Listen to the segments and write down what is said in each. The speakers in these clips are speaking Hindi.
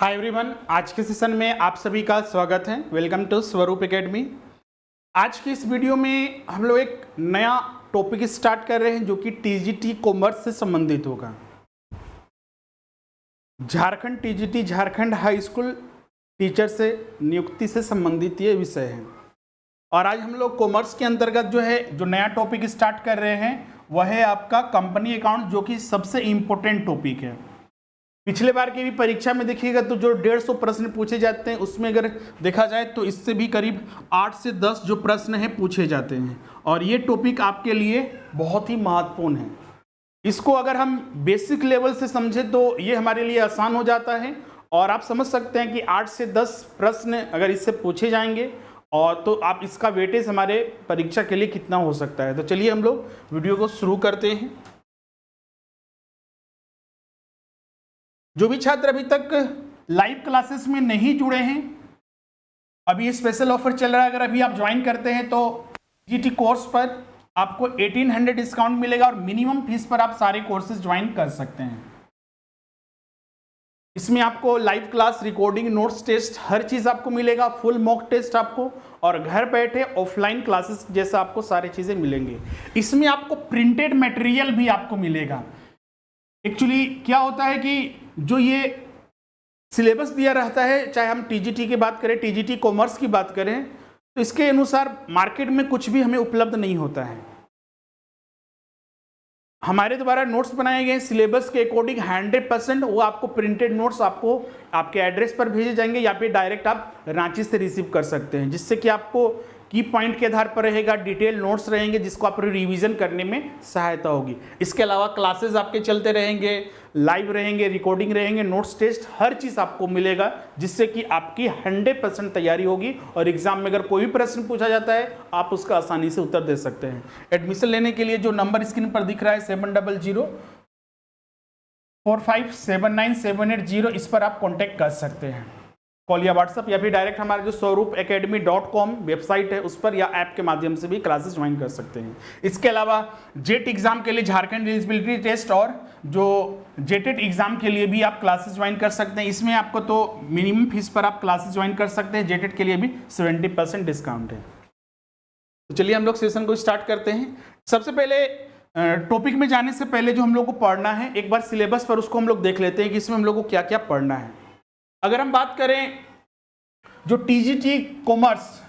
हाय एवरीवन, आज के सेशन में आप सभी का स्वागत है। वेलकम टू स्वरूप एकेडमी। आज की इस वीडियो में हम लोग एक नया टॉपिक स्टार्ट कर रहे हैं जो कि टीजीटी कॉमर्स से संबंधित होगा। Jharkhand TGT Jharkhand high school teacher से नियुक्ति से संबंधित ये विषय है। और आज हम लोग कॉमर्स के अंतर्गत जो नया टॉपिक स्टार्ट कर रहे हैं वह है आपका कंपनी अकाउंट, जो कि सबसे इम्पोर्टेंट टॉपिक है। पिछले बार की भी परीक्षा में देखिएगा तो जो 150 प्रश्न पूछे जाते हैं उसमें अगर देखा जाए तो इससे भी करीब 8 से 10 जो प्रश्न हैं पूछे जाते हैं। और ये टॉपिक आपके लिए बहुत ही महत्वपूर्ण है। इसको अगर हम बेसिक लेवल से समझें तो ये हमारे लिए आसान हो जाता है। और आप समझ सकते हैं कि 8 से 10 प्रश्न अगर इससे पूछे जाएंगे और तो आप इसका वेटेज हमारे परीक्षा के लिए कितना हो सकता है। तो चलिए हम लोग वीडियो को शुरू करते हैं। जो भी छात्र अभी तक लाइव क्लासेस में नहीं जुड़े हैं, अभी स्पेशल ऑफर चल रहा है। अगर अभी आप ज्वाइन करते हैं तो जीटी कोर्स पर आपको 1800 डिस्काउंट मिलेगा और मिनिमम फीस पर आप सारे कोर्सेज ज्वाइन कर सकते हैं। इसमें आपको live class, recording, notes, test, हर चीज़ आपको मिलेगा। फुल मॉक टेस्ट आपको, और घर बैठे ऑफलाइन क्लासेस जैसा आपको सारी चीज़ें मिलेंगी। इसमें आपको प्रिंटेड मटेरियल भी आपको मिलेगा। एक्चुअली क्या होता है कि जो ये सिलेबस दिया रहता है, चाहे हम टीजीटी की बात करें, टीजीटी कॉमर्स की बात करें, तो इसके अनुसार मार्केट में कुछ भी हमें उपलब्ध नहीं होता है। हमारे द्वारा नोट्स बनाए गए सिलेबस के अकॉर्डिंग 100% वो आपको प्रिंटेड नोट्स आपको आपके एड्रेस पर भेजे जाएंगे या फिर डायरेक्ट आप रांची से रिसीव कर सकते हैं, जिससे कि आपको की पॉइंट के आधार पर रहेगा, डिटेल नोट्स रहेंगे जिसको आप रिवीजन करने में सहायता होगी। इसके अलावा क्लासेस आपके चलते रहेंगे, लाइव रहेंगे, रिकॉर्डिंग रहेंगे, नोट्स, टेस्ट, हर चीज़ आपको मिलेगा, जिससे कि आपकी 100% तैयारी होगी। और एग्जाम में अगर कोई भी प्रश्न पूछा जाता है आप उसका आसानी से उत्तर दे सकते हैं। एडमिशन लेने के लिए जो नंबर स्क्रीन पर दिख रहा है 7004579780, इस पर आप कॉन्टेक्ट कर सकते हैं, कॉल या व्हाट्सअप, या फिर डायरेक्ट हमारा जो swarupacademy.com वेबसाइट है उस पर या ऐप के माध्यम से भी क्लासेस ज्वाइन कर सकते हैं। इसके अलावा जेट एग्जाम के लिए झारखंड एलिजिबिलिटी टेस्ट और जो जेटेट एग्जाम के लिए भी आप क्लासेस ज्वाइन कर सकते हैं। इसमें आपको तो मिनिमम फीस पर आप क्लासेस ज्वाइन कर सकते हैं। जेटेट के लिए भी 70% डिस्काउंट है। तो चलिए हम लोग सेशन को स्टार्ट करते हैं। सबसे पहले टॉपिक में जाने से पहले जो हम लोग को पढ़ना है, एक बार सिलेबस पर उसको हम लोग देख लेते हैं कि इसमें हम लोग को क्या क्या पढ़ना है। अगर हम बात करें जो TGT commerce,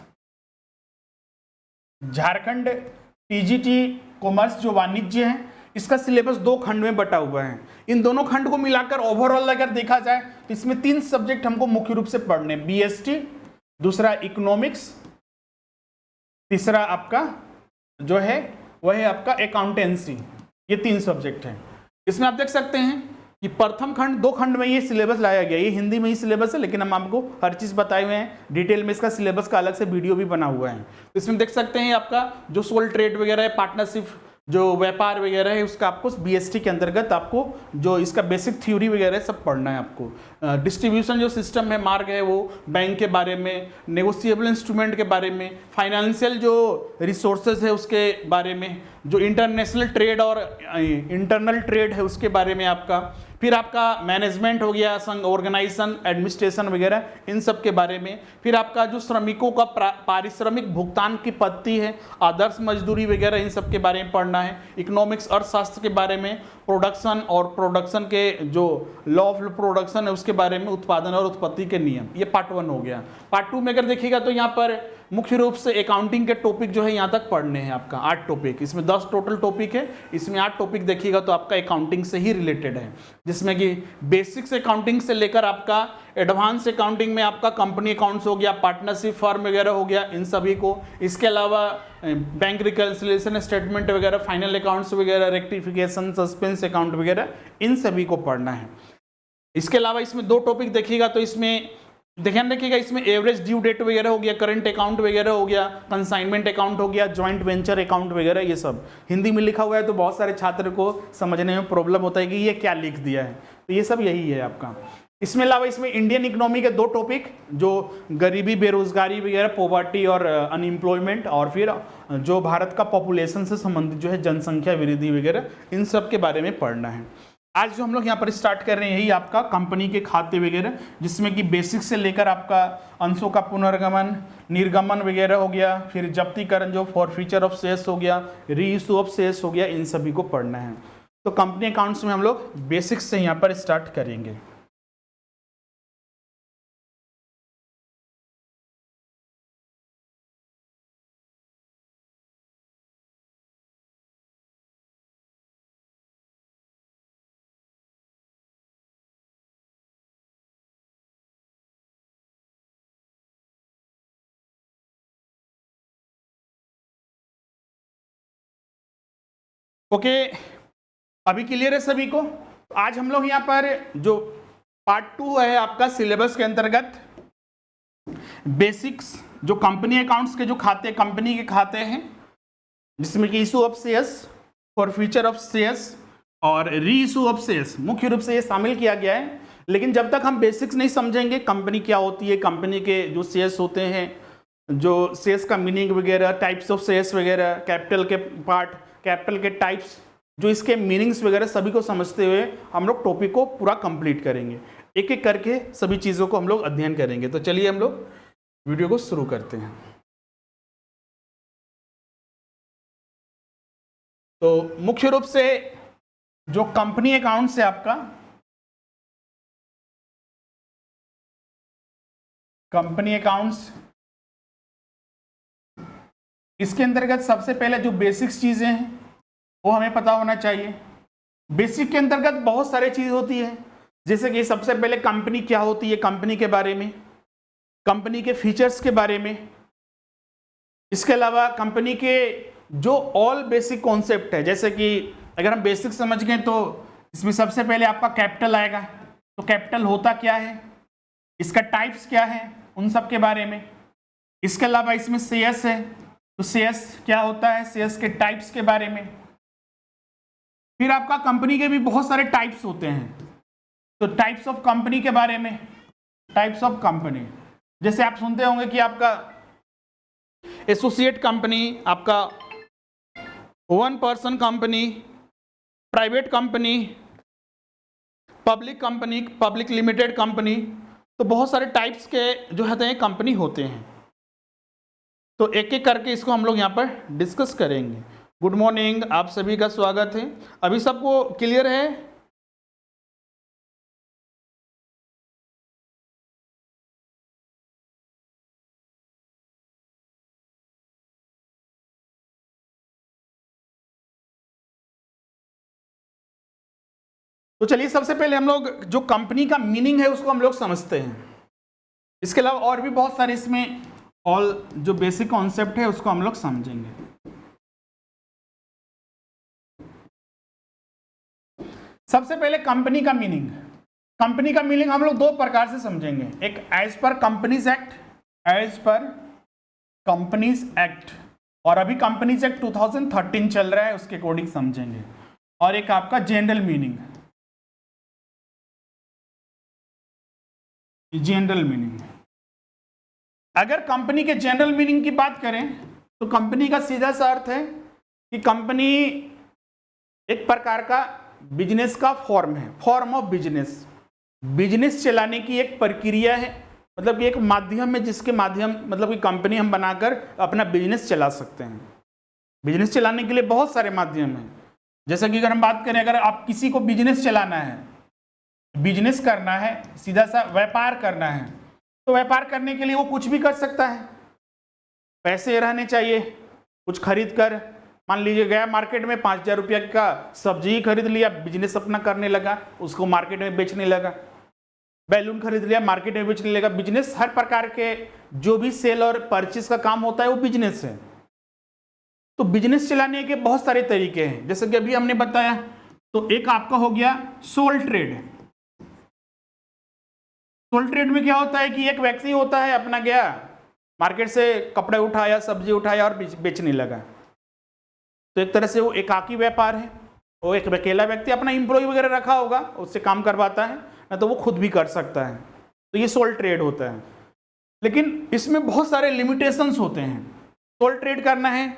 Jharkhand TGT commerce जो वाणिज्य है, इसका सिलेबस 2 खंड में बटा हुआ है। इन दोनों खंड को मिलाकर ओवरऑल अगर देखा जाए तो इसमें 3 सब्जेक्ट हमको मुख्य रूप से पढ़ने, बीएसटी, दूसरा इकोनॉमिक्स, तीसरा आपका जो है वह है आपका अकाउंटेंसी। ये 3 सब्जेक्ट हैं। इसमें आप देख सकते हैं कि प्रथम खंड 2 खंड में ये सिलेबस लाया गया। ये हिंदी में ही सिलेबस है, लेकिन हम आपको हर चीज़ बताए हुए हैं डिटेल में। इसका सिलेबस का अलग से वीडियो भी बना हुआ है। तो इसमें देख सकते हैं आपका जो सोल ट्रेड वगैरह है, पार्टनरशिप, जो व्यापार वगैरह है, उसका आपको बीएसटी के अंतर्गत आपको जो इसका बेसिक थ्योरी वगैरह सब पढ़ना है। आपको डिस्ट्रीब्यूशन जो सिस्टम है, मार्ग है, वो बैंक के बारे में, नेगोशिएबल इंस्ट्रूमेंट के बारे में, फाइनेंशियल जो रिसोर्सेज है उसके बारे में, जो इंटरनेशनल ट्रेड और इंटरनल ट्रेड है उसके बारे में आपका, फिर आपका मैनेजमेंट हो गया, संघ, ऑर्गेनाइजेशन, एडमिनिस्ट्रेशन वगैरह, इन सब के बारे में। फिर आपका जो श्रमिकों का पारिश्रमिक भुगतान की पद्धति है, आदर्श मजदूरी वगैरह, इन सब के बारे में पढ़ना है। इकोनॉमिक्स, अर्थशास्त्र के बारे में, प्रोडक्शन और प्रोडक्शन के जो लॉ ऑफ प्रोडक्शन है उसके बारे में, उत्पादन और उत्पत्ति के नियम, ये पार्ट 1 हो गया। पार्ट 2 में अगर देखिएगा तो यहाँ पर मुख्य रूप से अकाउंटिंग के टॉपिक जो है यहाँ तक पढ़ने हैं आपका 8 टॉपिक। इसमें 10 टोटल टॉपिक है, इसमें 8 टॉपिक देखिएगा तो आपका अकाउंटिंग से ही रिलेटेड है, जिसमें कि बेसिक्स अकाउंटिंग से लेकर आपका एडवांस अकाउंटिंग में आपका कंपनी अकाउंट्स हो गया, पार्टनरशिप फर्म वगैरह हो गया, इन सभी को। इसके अलावा बैंक रिकन्सिलिएशन स्टेटमेंट वगैरह, फाइनल अकाउंट्स वगैरह, रेक्टिफिकेशन, सस्पेंस अकाउंट वगैरह, इन सभी को पढ़ना है। इसके अलावा इसमें 2 टॉपिक देखिएगा तो इसमें ध्यान रखिएगा, इसमें एवरेज ड्यू डेट वगैरह हो गया, करंट अकाउंट वगैरह हो गया, कंसाइनमेंट अकाउंट हो गया, जॉइंट वेंचर अकाउंट वगैरह, ये सब हिंदी में लिखा हुआ है तो बहुत सारे छात्र को समझने में प्रॉब्लम होता है कि ये क्या लिख दिया है। तो ये सब यही है आपका। इसमें अलावा इसमें इंडियन इकोनॉमी के 2 टॉपिक, जो गरीबी, बेरोजगारी वगैरह, पॉवर्टी और अनएम्प्लॉयमेंट, और फिर जो भारत का पॉपुलेशन से संबंधित जो है जनसंख्या वृद्धि वगैरह, इन सब के बारे में पढ़ना है। आज जो हम लोग यहाँ पर स्टार्ट कर रहे हैं यही आपका कंपनी के खाते वगैरह, जिसमें कि बेसिक से लेकर आपका अंशों का पुनर्गमन, निर्गमन वगैरह हो गया, फिर जब्तीकरण जो फॉरफीचर ऑफ शेयर्स हो गया, रीइश्यू ऑफ शेयर्स हो गया, इन सभी को पढ़ना है। तो कंपनी अकाउंट्स में हम लोग बेसिक्स से यहाँ पर स्टार्ट करेंगे। ओके, अभी क्लियर है सभी को? आज हम लोग यहाँ पर जो पार्ट 2 है आपका सिलेबस के अंतर्गत बेसिक्स, जो कंपनी अकाउंट्स के जो खाते, कंपनी के खाते हैं, जिसमें कि issue of shares, forfeiture of shares और री इशू ऑफ शेयर्स मुख्य रूप से ये शामिल किया गया है। लेकिन जब तक हम बेसिक्स नहीं समझेंगे, कंपनी क्या होती है, कंपनी के जो शेयर्स होते हैं, जो शेयर्स का मीनिंग वगैरह, टाइप्स ऑफ शेयर्स वगैरह, कैपिटल के पार्ट, कैपिटल के टाइप्स, जो इसके मीनिंग्स वगैरह सभी को समझते हुए हम लोग टॉपिक को पूरा कंप्लीट करेंगे। एक एक करके सभी चीज़ों को हम लोग अध्ययन करेंगे। तो चलिए हम लोग वीडियो को शुरू करते हैं। तो मुख्य रूप से जो कंपनी अकाउंट्स है आपका, कंपनी अकाउंट्स, इसके अंतर्गत सबसे पहले जो बेसिक्स चीज़ें हैं वो हमें पता होना चाहिए। बेसिक के अंतर्गत बहुत सारी चीज़ होती है, जैसे कि सबसे पहले कंपनी क्या होती है, कंपनी के बारे में, कंपनी के फीचर्स के बारे में, इसके अलावा कंपनी के जो ऑल बेसिक कॉन्सेप्ट है, जैसे कि अगर हम बेसिक समझ गए तो इसमें सबसे पहले आपका कैपिटल आएगा। तो कैपिटल होता क्या है, इसका टाइप्स क्या है, उन सब के बारे में। इसके अलावा इसमें शेयर्स है, तो शेयर्स क्या होता है, शेयर्स के टाइप्स के बारे में। फिर आपका कंपनी के भी बहुत सारे टाइप्स होते हैं, तो टाइप्स ऑफ कंपनी के बारे में, टाइप्स ऑफ कंपनी, जैसे आप सुनते होंगे कि आपका एसोसिएट कंपनी, आपका one person company, private company, public company, public limited company, तो बहुत सारे टाइप्स के जो होते हैं कंपनी होते हैं। तो एक एक करके इसको हम लोग यहाँ पर डिस्कस करेंगे। गुड मॉर्निंग, आप सभी का स्वागत है। अभी सबको क्लियर है? तो चलिए सबसे पहले हम लोग जो कंपनी का मीनिंग है उसको हम लोग समझते हैं। इसके अलावा और भी बहुत सारे इसमें ऑल जो बेसिक कॉन्सेप्ट है उसको हम लोग समझेंगे। सबसे पहले कंपनी का मीनिंग। कंपनी का मीनिंग हम लोग दो प्रकार से समझेंगे, एक as per companies act, as per companies act, और अभी कंपनीज एक्ट 2013 चल रहा है, उसके अकॉर्डिंग समझेंगे। और एक आपका जनरल मीनिंग, जनरल मीनिंग। अगर कंपनी के जनरल मीनिंग की बात करें तो कंपनी का सीधा सा अर्थ है कि कंपनी एक प्रकार का बिजनेस का फॉर्म है, फॉर्म ऑफ बिजनेस, बिजनेस चलाने की एक प्रक्रिया है, मतलब कि एक माध्यम है जिसके माध्यम, मतलब कि कंपनी हम बनाकर अपना बिजनेस चला सकते हैं। बिजनेस चलाने के लिए बहुत सारे माध्यम हैं, जैसा कि अगर हम बात करें, अगर आप किसी को बिजनेस चलाना है, बिजनेस करना है, सीधा सा व्यापार करना है, तो व्यापार करने के लिए वो कुछ भी कर सकता है। पैसे रहने चाहिए, कुछ खरीद कर, मान लीजिए गया मार्केट में 5,000 रुपया का सब्जी खरीद लिया, बिजनेस अपना करने लगा, उसको मार्केट में बेचने लगा। बैलून खरीद लिया, मार्केट में बेचने लगा। बिजनेस हर प्रकार के जो भी सेल और परचेस का काम होता है वो बिजनेस है। तो बिजनेस चलाने के बहुत सारे तरीके हैं, जैसे कि अभी हमने बताया। तो एक आपका हो गया सोल ट्रेड। सोल ट्रेड में क्या होता है कि एक व्यक्ति होता है, अपना गया मार्केट से कपड़े उठाया, सब्जी उठाया और बेचने लगा। तो एक तरह से वो एकाकी व्यापार है, वो एक अकेला व्यक्ति अपना एम्प्लॉय वगैरह रखा होगा, उससे काम करवाता है, ना तो वो खुद भी कर सकता है। तो ये सोल ट्रेड होता है। लेकिन इसमें बहुत सारे लिमिटेशंस होते हैं। सोल ट्रेड करना है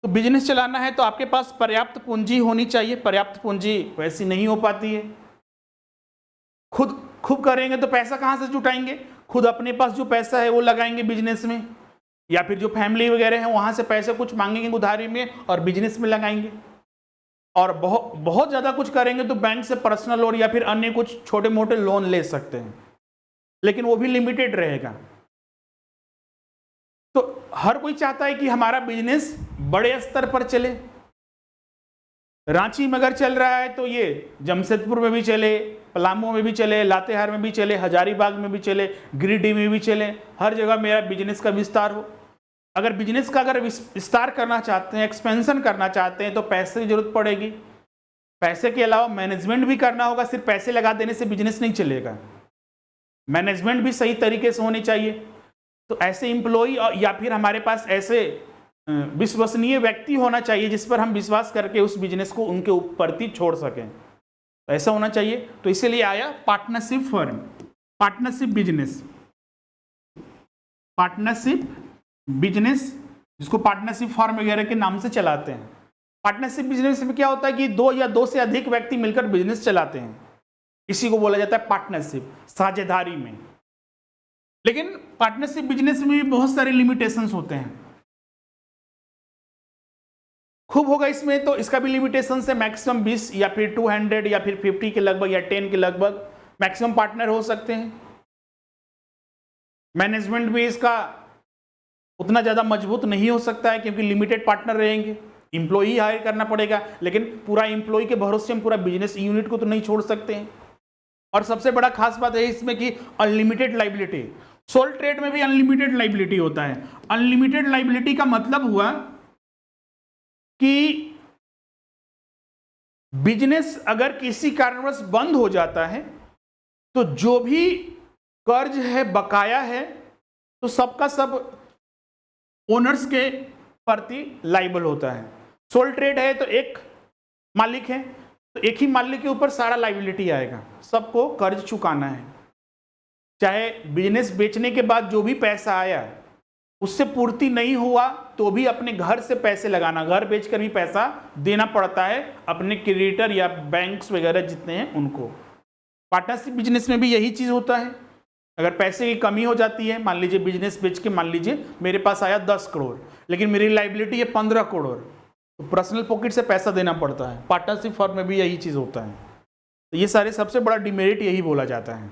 तो बिजनेस चलाना है तो आपके पास पर्याप्त पूंजी होनी चाहिए। पर्याप्त पूंजी वैसी नहीं हो पाती है, खुद खुद करेंगे तो पैसा कहाँ से जुटाएंगे? खुद अपने पास जो पैसा है वो लगाएंगे बिजनेस में, या फिर जो फैमिली वगैरह है वहां से पैसे कुछ मांगेंगे उधारी में और बिजनेस में लगाएंगे। और बहुत ज़्यादा कुछ करेंगे तो बैंक से पर्सनल लोन या फिर अन्य कुछ छोटे मोटे लोन ले सकते हैं, लेकिन वो भी लिमिटेड रहेगा। तो हर कोई चाहता है कि हमारा बिजनेस बड़े स्तर पर चले। रांची में अगर चल रहा है तो ये जमशेदपुर में भी चले, पलामू में भी चले, लातेहार में भी चले, हजारीबाग में भी चले, गिरिडीह में भी चले, हर जगह मेरा बिजनेस का विस्तार हो। अगर बिजनेस का अगर विस्तार करना चाहते हैं, एक्सपेंशन करना चाहते हैं, तो पैसे की जरूरत पड़ेगी। पैसे के अलावा मैनेजमेंट भी करना होगा। सिर्फ पैसे लगा देने से बिजनेस नहीं चलेगा, मैनेजमेंट भी सही तरीके से होनी चाहिए। तो ऐसे एम्प्लॉई या फिर हमारे पास ऐसे विश्वसनीय व्यक्ति होना चाहिए जिस पर हम विश्वास करके उस बिजनेस को उनके प्रति छोड़ सकें, तो ऐसा होना चाहिए। तो इसीलिए आया partnership firm, partnership business, partnership business, जिसको पार्टनरशिप फर्म वगैरह के नाम से चलाते हैं। पार्टनरशिप बिजनेस में क्या होता है कि दो या दो से अधिक व्यक्ति मिलकर बिजनेस चलाते हैं, इसी को बोला जाता है पार्टनरशिप, साझेदारी में। लेकिन पार्टनरशिप बिजनेस में भी बहुत सारे लिमिटेशंस होते हैं। खूब होगा इसमें तो इसका भी लिमिटेशन है, मैक्सिमम 20 या फिर 200 या फिर 50 के लगभग या 10 के लगभग मैक्सिमम पार्टनर हो सकते हैं। मैनेजमेंट भी इसका उतना ज़्यादा मजबूत नहीं हो सकता है क्योंकि लिमिटेड पार्टनर रहेंगे, एम्प्लॉई हायर करना पड़ेगा। लेकिन पूरा एम्प्लॉई के भरोसे हम पूरा बिजनेस यूनिट को तो नहीं छोड़ सकते हैं। और सबसे बड़ा खास बात है इसमें कि अनलिमिटेड लाइबिलिटी। सोल ट्रेड में भी अनलिमिटेड लाइबिलिटी होता है। अनलिमिटेड लाइबिलिटी का मतलब हुआ कि बिजनेस अगर किसी कारणवश बंद हो जाता है तो जो भी कर्ज है, बकाया है, तो सबका सब ओनर्स के प्रति लाइबल होता है। सोल ट्रेड है तो एक मालिक है, तो एक ही मालिक के ऊपर सारा लाइबिलिटी आएगा, सबको कर्ज चुकाना है। चाहे बिजनेस बेचने के बाद जो भी पैसा आया उससे पूर्ति नहीं हुआ तो भी अपने घर से पैसे लगाना, घर बेचकर भी पैसा देना पड़ता है अपने क्रेडिटर या बैंक्स वगैरह जितने हैं उनको। पार्टनरशिप बिजनेस में भी यही चीज़ होता है। अगर पैसे की कमी हो जाती है, मान लीजिए बिजनेस बेच के मान लीजिए मेरे पास आया 10 करोड़ लेकिन मेरी लाइबिलिटी है 15 करोड़, तो पर्सनल पॉकेट से पैसा देना पड़ता है। पार्टनरशिप फर्म में भी यही चीज़ होता है। तो ये सारे सबसे बड़ा डिमेरिट यही बोला जाता है।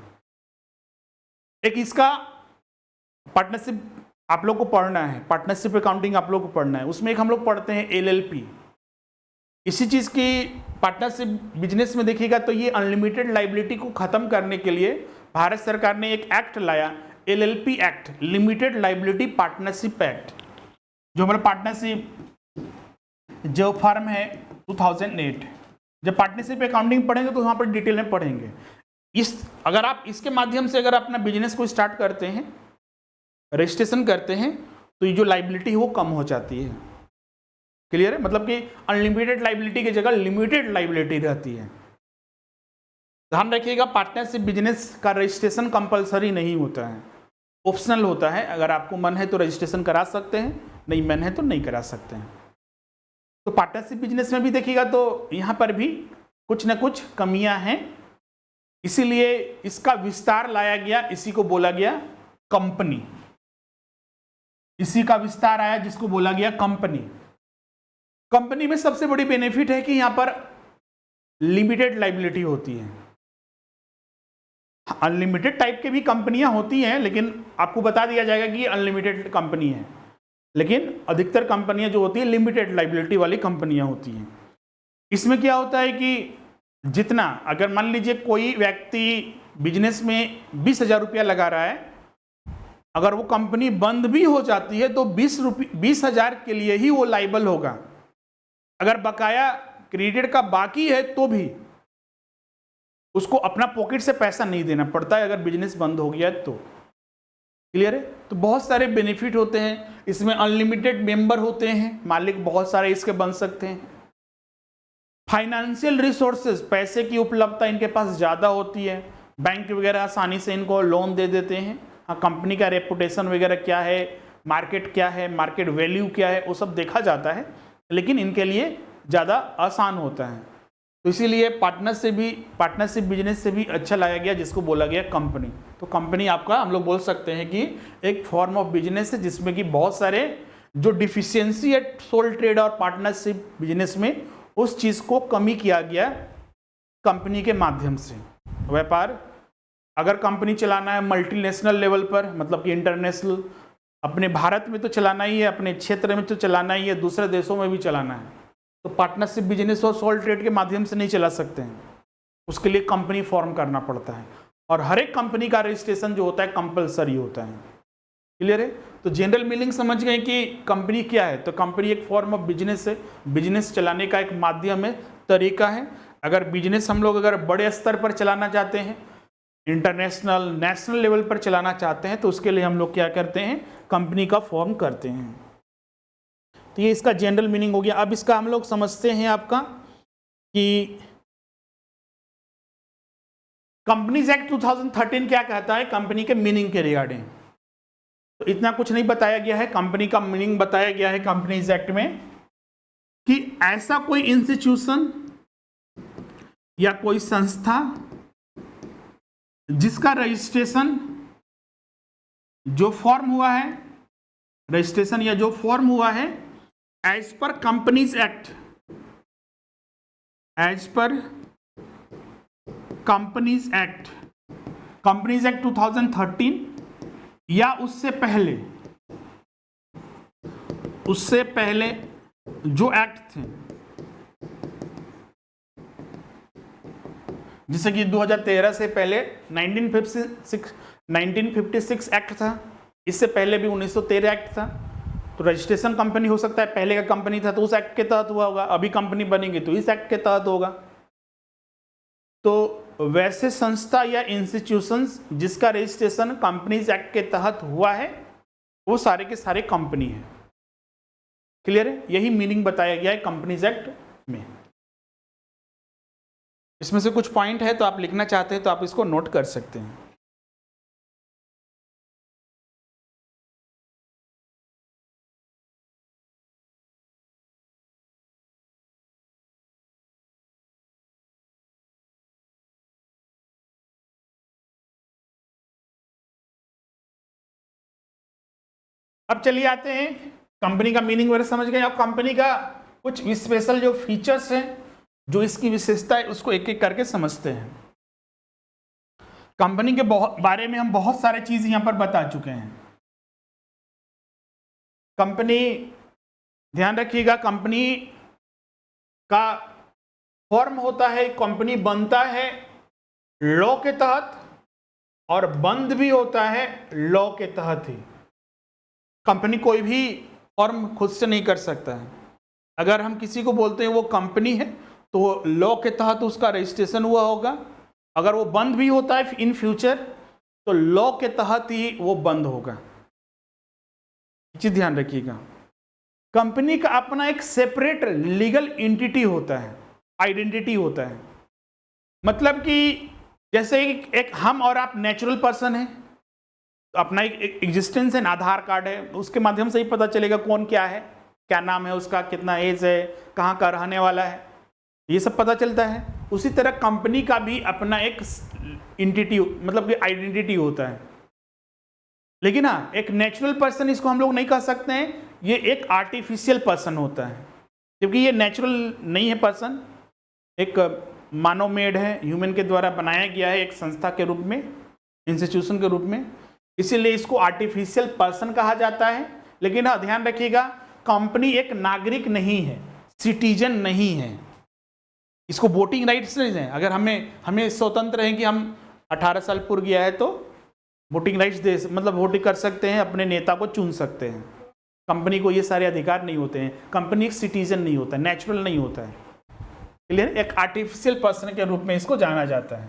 एक इसका पार्टनरशिप आप लोग को पढ़ना है, पार्टनरशिप अकाउंटिंग आप लोग को पढ़ना है। उसमें एक हम लोग पढ़ते हैं LLP। इसी चीज़ की पार्टनरशिप बिजनेस में देखिएगा तो ये अनलिमिटेड लाइबिलिटी को ख़त्म करने के लिए भारत सरकार ने एक एक्ट लाया, LLP act, limited liability partnership act, जो हमारा पार्टनरशिप जो फर्म है 2008। जब पार्टनरशिप अकाउंटिंग पढ़ेंगे तो वहाँ पर डिटेल में पढ़ेंगे। अगर आप इसके माध्यम से अगर अपना बिजनेस को स्टार्ट करते हैं, रजिस्ट्रेशन करते हैं, तो ये जो लाइबिलिटी है वो कम हो जाती है। क्लियर है? मतलब कि अनलिमिटेड लाइबिलिटी की जगह लिमिटेड लाइबिलिटी रहती है। ध्यान रखिएगा, पार्टनरशिप बिजनेस का रजिस्ट्रेशन कंपलसरी नहीं होता है, ऑप्शनल होता है। अगर आपको मन है तो रजिस्ट्रेशन करा सकते हैं, नहीं मन है तो नहीं करा सकते हैं। तो पार्टनरशिप बिजनेस में भी देखिएगा तो यहाँ पर भी कुछ ना कुछ कमियां हैं, इसीलिए इसका विस्तार लाया गया। इसी को बोला गया कंपनी, इसी का विस्तार आया जिसको बोला गया कंपनी। कंपनी में सबसे बड़ी बेनिफिट है कि यहां पर लिमिटेड लाइबिलिटी होती है। अनलिमिटेड टाइप के भी कंपनियां होती हैं, लेकिन आपको बता दिया जाएगा कि अनलिमिटेड कंपनी है, लेकिन अधिकतर कंपनियां जो होती है लिमिटेड लाइबिलिटी वाली कंपनियां होती हैं। इसमें क्या होता है कि जितना, अगर मान लीजिए कोई व्यक्ति बिजनेस में 20,000 रुपया लगा रहा है, अगर वो कंपनी बंद भी हो जाती है तो 20,000 के लिए ही वो लाइबल होगा। अगर बकाया क्रेडिट का बाकी है तो भी उसको अपना पॉकेट से पैसा नहीं देना पड़ता है अगर बिजनेस बंद हो गया तो। क्लियर है? तो बहुत सारे बेनिफिट होते हैं इसमें। अनलिमिटेड मेंबर होते हैं, मालिक बहुत सारे इसके बन सकते हैं। फाइनेंशियल रिसोर्सेज, पैसे की उपलब्धता इनके पास ज़्यादा होती है, बैंक वगैरह आसानी से इनको लोन दे देते हैं। हाँ, कंपनी का रेपुटेशन वगैरह क्या है, मार्केट क्या है, मार्केट वैल्यू क्या है, वो सब देखा जाता है, लेकिन इनके लिए ज़्यादा आसान होता है। तो इसीलिए पार्टनरशिप बिजनेस से भी अच्छा लाया गया, जिसको बोला गया कंपनी। तो कंपनी आपका हम लोग बोल सकते हैं कि एक फॉर्म ऑफ बिजनेस है जिसमें कि बहुत सारे जो डिफिशियंसी है सोल ट्रेड और पार्टनरशिप बिजनेस में, उस चीज को कमी किया गया कंपनी के माध्यम से। व्यापार अगर कंपनी चलाना है मल्टीनेशनल लेवल पर, मतलब कि इंटरनेशनल, अपने भारत में तो चलाना ही है, अपने क्षेत्र में तो चलाना ही है, दूसरे देशों में भी चलाना है, तो पार्टनरशिप बिजनेस और सोल ट्रेड के माध्यम से नहीं चला सकते हैं, उसके लिए कंपनी फॉर्म करना पड़ता है। और हर एक कंपनी का रजिस्ट्रेशन जो होता है कंपलसरी होता है। क्लियर है? तो जनरल मीनिंग समझ गए कि कंपनी क्या है। तो कंपनी एक फॉर्म ऑफ बिजनेस है, बिजनेस चलाने का एक माध्यम है, तरीका है। अगर बिजनेस हम लोग अगर बड़े स्तर पर चलाना चाहते हैं, इंटरनेशनल नेशनल लेवल पर चलाना चाहते हैं, तो उसके लिए हम लोग क्या करते हैं, कंपनी का फॉर्म करते हैं। तो ये इसका जनरल मीनिंग हो गया। अब इसका हम लोग समझते हैं आपका कि कंपनीज एक्ट 2013 क्या कहता है कंपनी के मीनिंग के रिगार्डिंग। तो इतना कुछ नहीं बताया गया है, कंपनी का मीनिंग बताया गया है कंपनीज एक्ट में कि ऐसा कोई इंस्टीट्यूशन या कोई संस्था जिसका रजिस्ट्रेशन जो फॉर्म हुआ है, रजिस्ट्रेशन या जो फॉर्म हुआ है as per companies act, as per companies act 2013 या उससे पहले जो एक्ट थे, जैसे कि 2013 से पहले 1956 एक्ट था, इससे पहले भी 1913 एक्ट था। तो रजिस्ट्रेशन कंपनी हो सकता है पहले का कंपनी था तो उस एक्ट के तहत हुआ होगा, अभी कंपनी बनेगी तो इस एक्ट के तहत होगा। तो वैसे संस्था या इंस्टीट्यूशंस जिसका रजिस्ट्रेशन कंपनीज एक्ट के तहत हुआ है वो सारे के सारे कंपनी है। क्लियर है? यही मीनिंग बताया गया है कंपनीज एक्ट में। इसमें से कुछ पॉइंट है तो आप लिखना चाहते हैं तो आप इसको नोट कर सकते हैं। अब चलिए आते हैं, कंपनी का मीनिंग वगैरह समझ गए। अब कंपनी का कुछ स्पेशल जो फीचर्स हैं, जो इसकी विशेषता है, उसको एक एक करके समझते हैं। कंपनी के बारे में हम बहुत सारे चीज यहां पर बता चुके हैं। कंपनी, ध्यान रखिएगा, कंपनी का फॉर्म होता है, कंपनी बनता है लॉ के तहत और बंद भी होता है लॉ के तहत ही। कंपनी कोई भी फॉर्म खुद से नहीं कर सकता है। अगर हम किसी को बोलते हैं वो कंपनी है तो लॉ के तहत उसका रजिस्ट्रेशन हुआ होगा। अगर वो बंद भी होता है इन फ्यूचर तो लॉ के तहत ही वो बंद होगा। चीज ध्यान रखिएगा, कंपनी का अपना एक सेपरेट लीगल एंटिटी होता है, आइडेंटिटी होता है। मतलब कि जैसे एक हम और आप नेचुरल पर्सन है, तो अपना एक एग्जिस्टेंस है, आधार कार्ड है, उसके माध्यम से ही पता चलेगा कौन क्या है, क्या नाम है उसका, कितना एज है, कहाँ का रहने वाला है, ये सब पता चलता है। उसी तरह कंपनी का भी अपना एक एंटिटी, मतलब कि आइडेंटिटी होता है। लेकिन हाँ, एक नेचुरल पर्सन इसको हम लोग नहीं कह सकते हैं, ये एक आर्टिफिशियल पर्सन होता है, क्योंकि ये नेचुरल नहीं है पर्सन, एक मानव मेड है, ह्यूमन के द्वारा बनाया गया है एक संस्था के रूप में, इंस्टीट्यूशन के रूप में, इसीलिए इसको आर्टिफिशियल पर्सन कहा जाता है। लेकिन हाँ, ध्यान रखिएगा, कंपनी एक नागरिक नहीं है, सिटीजन नहीं है, इसको वोटिंग राइट्स नहीं है। अगर हमें स्वतंत्र है कि हम 18 साल पूर्व गया है तो वोटिंग राइट्स दे, मतलब वोटिंग कर सकते हैं, अपने नेता को चुन सकते हैं। कंपनी को ये सारे अधिकार नहीं होते हैं। कंपनी एक सिटीजन नहीं होता, नेचुरल नहीं होता है। क्लियर? एक आर्टिफिशियल पर्सन के रूप में इसको जाना जाता है।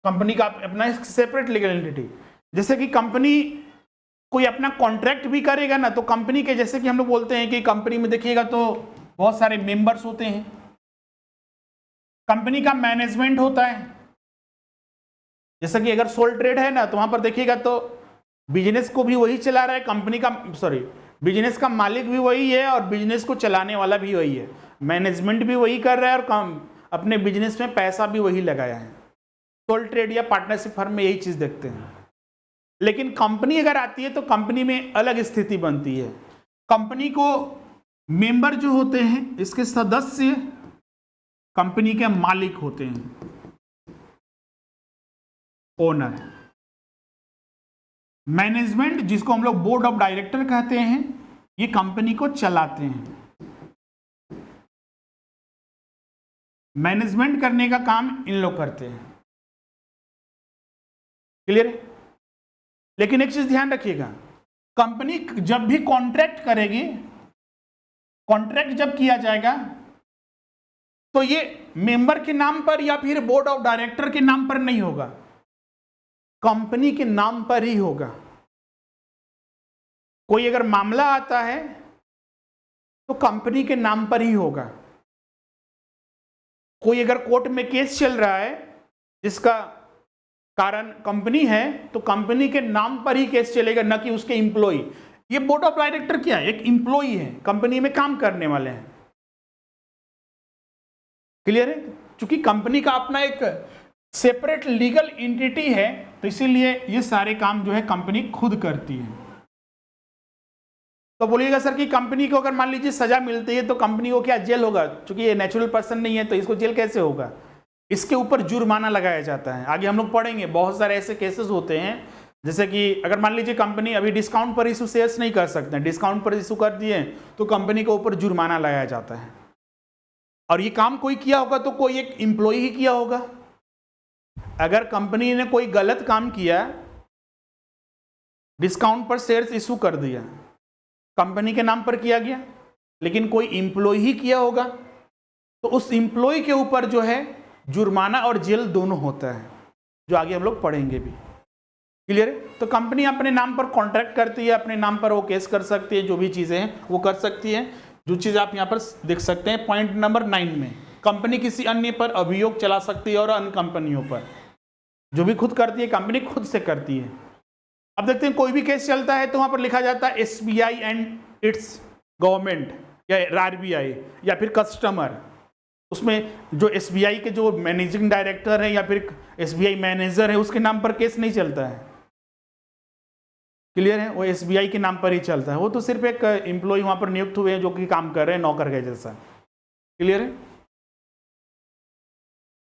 कंपनी का अपना सेपरेट लीगल एंटिटी। जैसे कि कंपनी कोई अपना कॉन्ट्रैक्ट भी करेगा ना, तो कंपनी के, जैसे कि हम लोग बोलते हैं कि कंपनी में देखिएगा तो बहुत सारे मेंबर्स होते हैं, कंपनी का मैनेजमेंट होता है। जैसे कि अगर सोल ट्रेड है ना, तो वहां पर देखिएगा तो बिजनेस को भी वही चला रहा है, कंपनी का, बिजनेस का मालिक भी वही है और बिजनेस को चलाने वाला भी वही है, मैनेजमेंट भी वही कर रहा है और अपने बिजनेस में पैसा भी वही लगाया है। सोल ट्रेड या पार्टनरशिप फर्म में यही चीज देखते हैं। लेकिन कंपनी अगर आती है तो कंपनी में अलग स्थिति बनती है। कंपनी को मेंबर जो होते हैं, इसके सदस्य कंपनी के मालिक होते हैं, ओनर। मैनेजमेंट, जिसको हम लोग बोर्ड ऑफ डायरेक्टर कहते हैं, ये कंपनी को चलाते हैं। मैनेजमेंट करने का काम इन लोग करते हैं। क्लियर है? लेकिन एक चीज ध्यान रखिएगा, कंपनी जब भी कॉन्ट्रैक्ट करेगी, कॉन्ट्रैक्ट जब किया जाएगा तो ये मेंबर के नाम पर या फिर बोर्ड ऑफ डायरेक्टर के नाम पर नहीं होगा, कंपनी के नाम पर ही होगा। कोई अगर मामला आता है तो कंपनी के नाम पर ही होगा। कोई अगर कोर्ट में केस चल रहा है जिसका कारण कंपनी है, तो कंपनी के नाम पर ही केस चलेगा, न कि उसके एम्प्लॉय। ये बोर्ड ऑफ डायरेक्टर क्या है? एक एम्प्लॉय है, कंपनी में काम करने वाले हैं। क्लियर है? क्योंकि कंपनी का अपना एक सेपरेट लीगल एंटिटी है, तो इसीलिए ये सारे काम जो है कंपनी खुद करती है। तो बोलिएगा सर कि कंपनी को अगर मान लीजिए सजा मिलती है तो कंपनी को क्या जेल होगा? क्योंकि ये नेचुरल पर्सन नहीं है तो इसको जेल कैसे होगा? इसके ऊपर जुर्माना लगाया जाता है। आगे हम लोग पढ़ेंगे, बहुत सारे ऐसे केसेस होते हैं, जैसे कि अगर मान लीजिए कंपनी अभी डिस्काउंट पर इशू शेयर्स नहीं कर सकते, डिस्काउंट पर इशू कर दिए तो कंपनी के ऊपर जुर्माना लगाया जाता है। और ये काम कोई किया होगा तो कोई एक एम्प्लॉय ही किया होगा। अगर कंपनी ने कोई गलत काम किया, डिस्काउंट पर शेयर्स इशू कर दिया, कंपनी के नाम पर किया गया, लेकिन कोई एम्प्लॉय ही किया होगा, तो उस एम्प्लॉय के ऊपर जो है जुर्माना और जेल दोनों होता है, जो आगे हम लोग पढ़ेंगे भी। क्लियर है? तो कंपनी अपने नाम पर कॉन्ट्रैक्ट करती है, अपने नाम पर वो केस कर सकती है, जो भी चीजें हैं वो कर सकती है। जो चीज आप यहाँ पर देख सकते हैं पॉइंट नंबर 9 में, कंपनी किसी अन्य पर अभियोग चला सकती है और अन्य कंपनियों पर। जो भी खुद करती है कंपनी खुद से करती है। अब देखते हैं कोई भी केस चलता है तो वहां पर लिखा जाता है SBI एंड इट्स गवर्नमेंट या RBI या फिर कस्टमर। उसमें जो SBI के जो मैनेजिंग डायरेक्टर है या फिर SBI मैनेजर है, उसके नाम पर केस नहीं चलता है। क्लियर है? वो SBI के नाम पर ही चलता है। वो तो सिर्फ एक एम्प्लॉय वहां पर नियुक्त हुए हैं जो कि काम कर रहे हैं नौकर के जैसा। क्लियर है?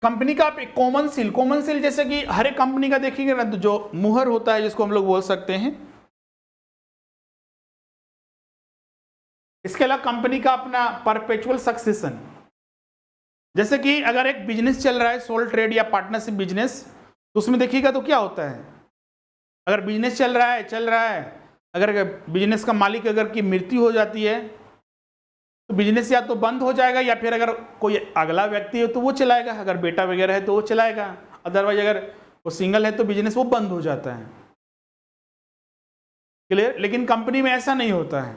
कंपनी का आप कॉमन सील, कॉमन सील जैसे कि हर एक कंपनी का देखेंगे ना, तो जो मुहर होता है जिसको हम लोग बोल सकते हैं। इसके अलावा कंपनी का अपना परपेचुअल सक्सेशन, जैसे कि अगर एक बिजनेस चल रहा है, सोल ट्रेड या पार्टनरशिप बिजनेस, तो उसमें देखिएगा तो क्या होता है, अगर बिजनेस चल रहा है, अगर बिजनेस का मालिक अगर की मृत्यु हो जाती है तो बिजनेस या तो बंद हो जाएगा या फिर अगर कोई अगला व्यक्ति है तो वो चलाएगा, अगर बेटा वगैरह है तो वो चलाएगा। अदरवाइज अगर वो सिंगल है तो बिजनेस वो बंद हो जाता है। क्लियर? लेकिन कंपनी में ऐसा नहीं होता है।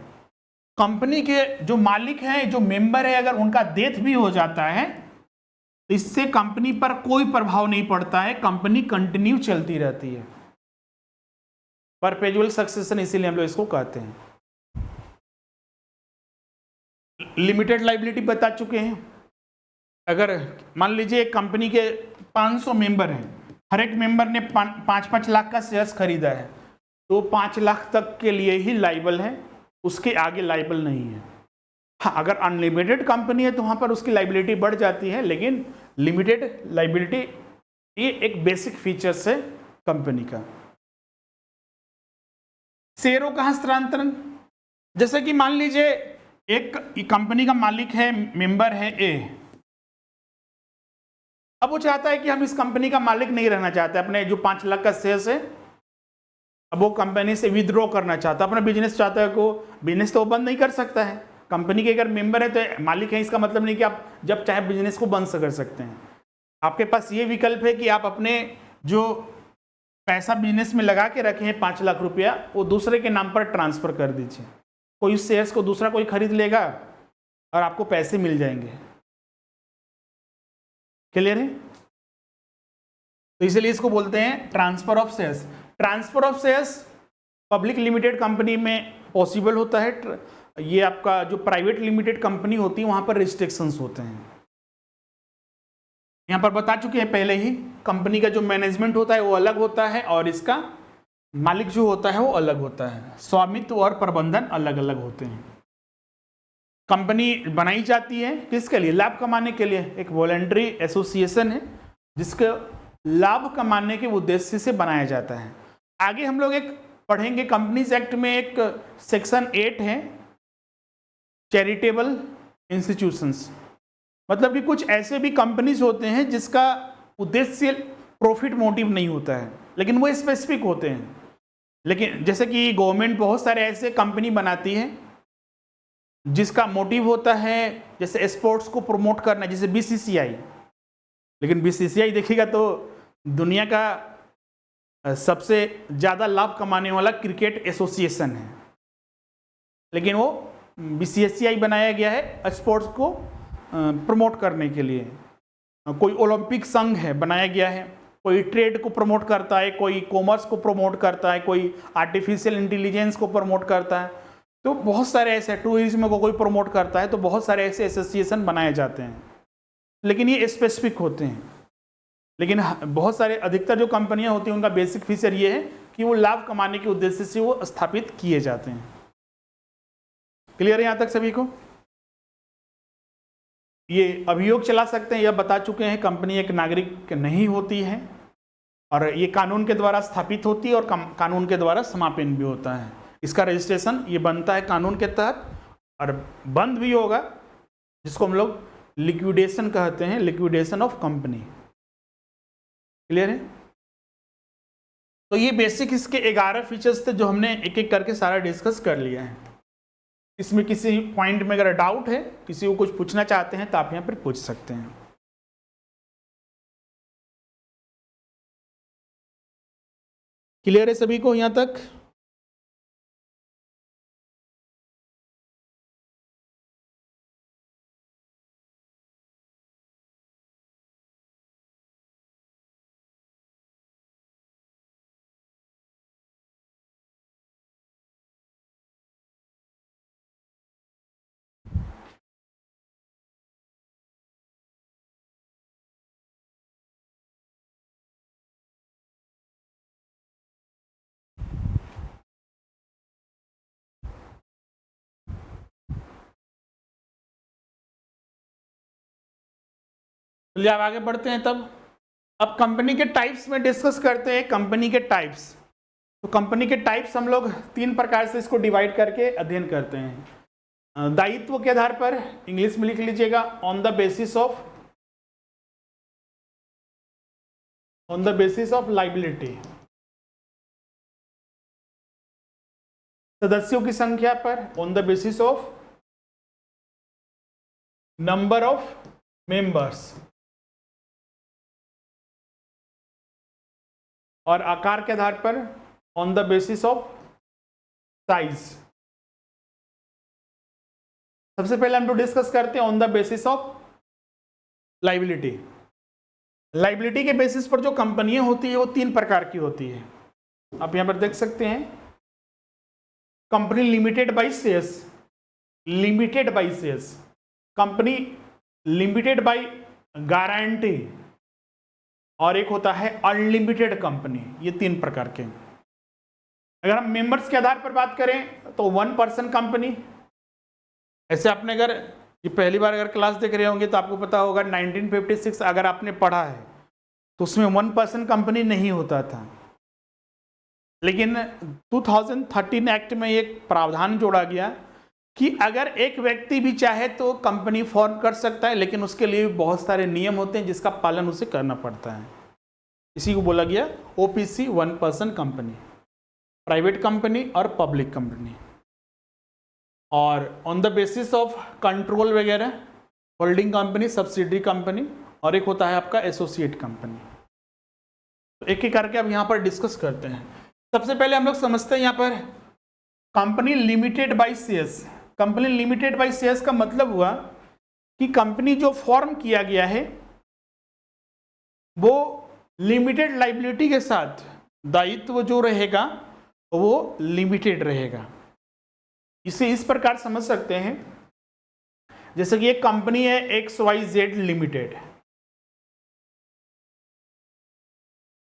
कंपनी के जो मालिक हैं, जो मेंबर है, अगर उनका डेथ भी हो जाता है तो इससे कंपनी पर कोई प्रभाव नहीं पड़ता है, कंपनी कंटिन्यू चलती रहती है। परपेचुअल सक्सेशन इसीलिए हम लोग इसको कहते हैं। लिमिटेड लाइबिलिटी बता चुके हैं। अगर मान लीजिए एक कंपनी के 500 मेंबर हैं, हर एक मेंबर ने 5-5 लाख का शेयर्स खरीदा है, तो 5 लाख तक के लिए ही लाइबल है, उसके आगे लाइबल नहीं है। हाँ, अगर अनलिमिटेड कंपनी है तो वहां पर उसकी लाइबिलिटी बढ़ जाती है, लेकिन लिमिटेड लाइबिलिटी ये एक बेसिक फीचर्स है कंपनी का। शेयरों का हस्तांतरण, जैसे कि मान लीजिए एक कंपनी का मालिक है, मेंबर है ए, अब वो चाहता है कि हम इस कंपनी का मालिक नहीं रहना चाहते, अपने जो 5 लाख का शेयर है अब वो कंपनी से विड्रॉ करना चाहता है, अपना बिजनेस चाहता है को, बिजनेस तो वो बंद नहीं कर सकता है। कंपनी के अगर मेंबर है तो मालिक है, इसका मतलब नहीं कि आप जब चाहे बिजनेस को बंद कर सकते हैं। आपके पास ये विकल्प है कि आप अपने जो पैसा बिजनेस में लगा के रखे हैं 5 लाख रुपया, वो दूसरे के नाम पर ट्रांसफर कर दीजिए। कोई शेयर्स को दूसरा कोई खरीद लेगा और आपको पैसे मिल जाएंगे। क्लियर है? तो इसलिए इसको बोलते हैं transfer of shares. Transfer of shares public limited company में पॉसिबल होता है। ये आपका जो प्राइवेट लिमिटेड कंपनी होती है वहां पर रिस्ट्रिक्शंस होते हैं। यहां पर बता चुके हैं पहले ही, कंपनी का जो मैनेजमेंट होता है वो अलग होता है और इसका मालिक जो होता है वो अलग होता है। स्वामित्व और प्रबंधन अलग अलग होते हैं। कंपनी बनाई जाती है किसके लिए? लाभ कमाने के लिए। एक वॉलंटरी एसोसिएशन है जिसके लाभ कमाने के उद्देश्य से बनाया जाता है। आगे हम लोग एक पढ़ेंगे, कंपनीज एक्ट में एक सेक्शन 8 है, चैरिटेबल इंस्टीट्यूशंस। मतलब कि कुछ ऐसे भी कंपनीज होते हैं जिसका उद्देश्य प्रॉफिट मोटिव नहीं होता है, लेकिन वो स्पेसिफिक होते हैं। लेकिन जैसे कि गवर्नमेंट बहुत सारे ऐसे कंपनी बनाती है जिसका मोटिव होता है जैसे स्पोर्ट्स को प्रमोट करना, जैसे बीसीसीआई। लेकिन बीसीसीआई देखिएगा तो दुनिया का सबसे ज़्यादा लाभ कमाने वाला क्रिकेट एसोसिएशन है, लेकिन वो बीसीसीआई बनाया गया है स्पोर्ट्स को प्रमोट करने के लिए। कोई ओलंपिक संघ है बनाया गया है, कोई ट्रेड को प्रमोट करता है, कोई कॉमर्स को प्रमोट करता है, कोई आर्टिफिशियल इंटेलिजेंस को प्रमोट करता है। तो बहुत सारे ऐसे, टूरिज्म को कोई प्रमोट करता है, तो बहुत सारे ऐसे एसोसिएशन बनाए जाते हैं, लेकिन ये स्पेसिफिक होते हैं। लेकिन बहुत सारे, अधिकतर जो कंपनियां होती हैं उनका बेसिक फीचर ये है कि वो लाभ कमाने के उद्देश्य से वो स्थापित किए जाते हैं। क्लियर है यहां तक सभी को? ये अभियोग चला सकते हैं, यह बता चुके हैं। कंपनी एक नागरिक नहीं होती है और ये कानून के द्वारा स्थापित होती है और कानून के द्वारा समापन भी होता है। इसका रजिस्ट्रेशन ये बनता है कानून के तहत और बंद भी होगा, जिसको हम लोग लिक्विडेशन कहते हैं, लिक्विडेशन ऑफ कंपनी। क्लियर है? तो ये बेसिक इसके 11 फीचर्स थे जो हमने एक एक करके सारा डिस्कस कर लिया है। इसमें किसी पॉइंट में अगर डाउट है, किसी को कुछ पूछना चाहते हैं तो आप यहाँ पर पूछ सकते हैं। क्लियर है सभी को यहाँ तक? चलिए अब आगे बढ़ते हैं। तब अब कंपनी के टाइप्स में डिस्कस करते हैं। कंपनी के टाइप्स, तो कंपनी के टाइप्स हम लोग 3 प्रकार से इसको डिवाइड करके अध्ययन करते हैं। दायित्व के आधार पर, इंग्लिश में लिख लीजिएगा, on the basis of liability. सदस्यों की संख्या पर, on the basis of number of members. और आकार के आधार पर, on the basis of size. सबसे पहले हम लोग डिस्कस करते हैं on the basis of liability. Liability के बेसिस पर जो कंपनियां होती है वो 3 प्रकार की होती है। आप यहां पर देख सकते हैं, company limited by shares, limited by shares, company limited by guarantee, और एक होता है अनलिमिटेड कंपनी। ये 3 प्रकार के। अगर हम मेंबर्स के आधार पर बात करें तो 1 पर्सन कंपनी। ऐसे आपने अगर ये पहली बार अगर क्लास देख रहे होंगे तो आपको पता होगा 1956 अगर आपने पढ़ा है तो उसमें 1 पर्सन कंपनी नहीं होता था, लेकिन 2013 एक्ट में एक प्रावधान जोड़ा गया कि अगर एक व्यक्ति भी चाहे तो कंपनी फॉर्म कर सकता है, लेकिन उसके लिए बहुत सारे नियम होते हैं जिसका पालन उसे करना पड़ता है। इसी को बोला गया OPC, 1 person company, private company और पब्लिक कंपनी। और on the basis of control वगैरह, होल्डिंग कंपनी, सब्सिडरी कंपनी, और एक होता है आपका एसोसिएट कंपनी। तो एक एक करके अब यहाँ पर डिस्कस करते हैं। सबसे पहले हम लोग समझते हैं यहाँ पर company limited by shares. Company limited by shares का मतलब हुआ कि कंपनी जो फॉर्म किया गया है वो लिमिटेड लायबिलिटी के साथ, दायित्व जो रहेगा वो लिमिटेड रहेगा। इसे इस प्रकार समझ सकते हैं, जैसे कि एक कंपनी है XYZ लिमिटेड,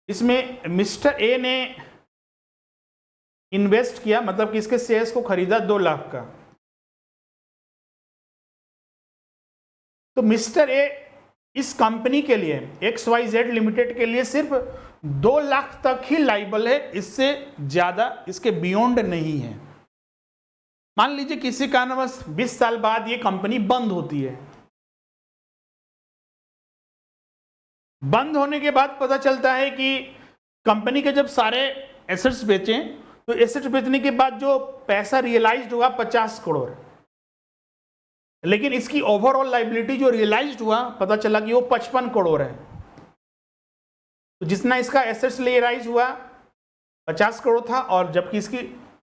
इसमें मिस्टर ए ने इन्वेस्ट किया, मतलब कि इसके शेयर्स को खरीदा 2 लाख का। तो मिस्टर ए इस कंपनी के लिए XYZ लिमिटेड के लिए सिर्फ 2 लाख तक ही लाइबल है, इससे ज्यादा इसके बियॉन्ड नहीं है। मान लीजिए किसी कारणवश 20 साल बाद ये कंपनी बंद होती है, बंद होने के बाद पता चलता है कि कंपनी के जब सारे एसेट्स बेचे, तो एसेट्स बेचने के बाद जो पैसा रियलाइज्ड हुआ 50 करोड़, लेकिन इसकी ओवरऑल लाइबिलिटी जो रियलाइज्ड हुआ पता चला कि वो 55 करोड़ है। तो जितना इसका एसेट्स रियलाइज हुआ 50 करोड़ था, और जबकि इसकी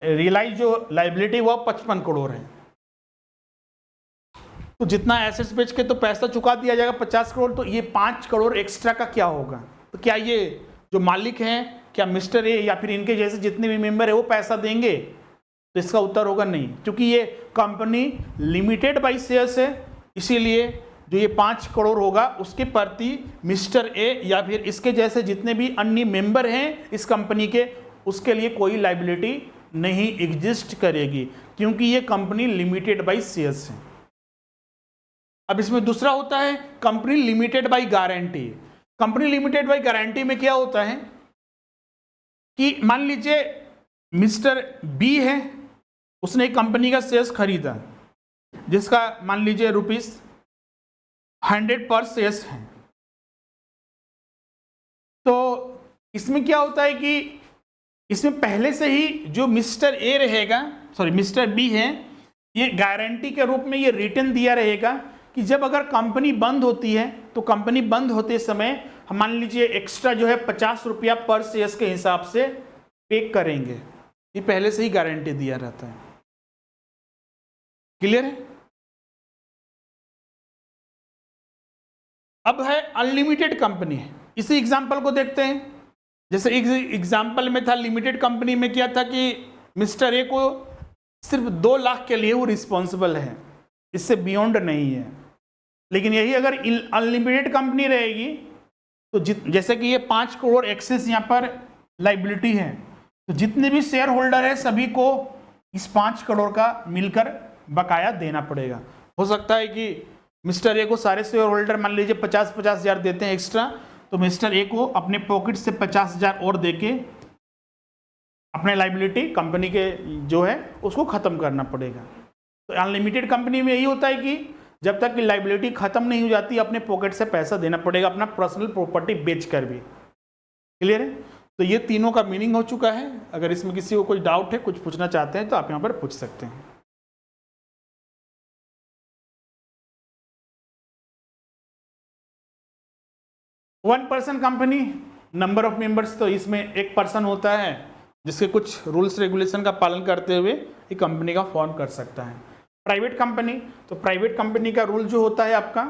रियलाइज जो लाइबिलिटी हुआ 55 करोड़ है। तो जितना एसेट्स बेच के तो पैसा चुका दिया जाएगा 50 करोड़, तो ये 5 करोड़ एक्स्ट्रा का क्या होगा? तो क्या ये जो मालिक हैं, क्या मिस्टर ए या फिर इनके जैसे जितने भी मेंबर है वो पैसा देंगे? तो इसका उत्तर होगा नहीं, क्योंकि ये कंपनी लिमिटेड बाय शेयर्स है, इसीलिए जो ये 5 करोड़ होगा उसके प्रति मिस्टर ए या फिर इसके जैसे जितने भी अन्य मेंबर हैं इस कंपनी के, उसके लिए कोई लायबिलिटी नहीं एग्जिस्ट करेगी, क्योंकि ये कंपनी लिमिटेड बाय शेयर्स है। अब इसमें दूसरा होता है company limited by guarantee. Company limited by guarantee में क्या होता है कि मान लीजिए मिस्टर बी है, उसने एक कंपनी का शेयर्स खरीदा जिसका मान लीजिए ₹100 पर शेयर्स है। तो इसमें क्या होता है कि इसमें पहले से ही जो मिस्टर ए रहेगा, सॉरी मिस्टर बी है, ये गारंटी के रूप में ये रिटर्न दिया रहेगा कि जब अगर कंपनी बंद होती है तो कंपनी बंद होते समय हम मान लीजिए एक्स्ट्रा जो है ₹50 पर शेयर्स के हिसाब से पे करेंगे। ये पहले से ही गारंटी दिया रहता है। क्लियर है? अब है अनलिमिटेड कंपनी। इसी एग्जांपल को देखते हैं। जैसे एग्जांपल में था लिमिटेड कंपनी में क्या था कि मिस्टर ए को सिर्फ 2 लाख के लिए वो रिस्पॉन्सिबल है, इससे बियॉन्ड नहीं है। लेकिन यही अगर अनलिमिटेड कंपनी रहेगी तो जैसे कि ये 5 करोड़ एक्सेस यहाँ पर लाइबिलिटी है, तो जितने भी शेयर होल्डर है सभी को इस 5 करोड़ का मिलकर बकाया देना पड़ेगा। हो सकता है कि मिस्टर ए को सारे शेयर होल्डर मान लीजिए 50-50 हज़ार देते हैं एक्स्ट्रा, तो मिस्टर ए को अपने पॉकेट से 50 हज़ार और देके अपने लाइबिलिटी कंपनी के जो है उसको ख़त्म करना पड़ेगा। तो अनलिमिटेड कंपनी में यही होता है कि जब तक कि लाइबिलिटी ख़त्म नहीं हो जाती अपने पॉकेट से पैसा देना पड़ेगा, अपना पर्सनल प्रॉपर्टी बेचकर भी। क्लियर है? तो ये तीनों का मीनिंग हो चुका है। अगर इसमें किसी को कोई डाउट है, कुछ पूछना चाहते हैं तो आप यहाँ पर पूछ सकते हैं। One person company, number of members, तो इसमें एक पर्सन होता है जिसके कुछ रूल्स रेगुलेशन का पालन करते हुए ये कंपनी का फॉर्म कर सकता है। प्राइवेट कंपनी, तो प्राइवेट कंपनी का रूल जो होता है आपका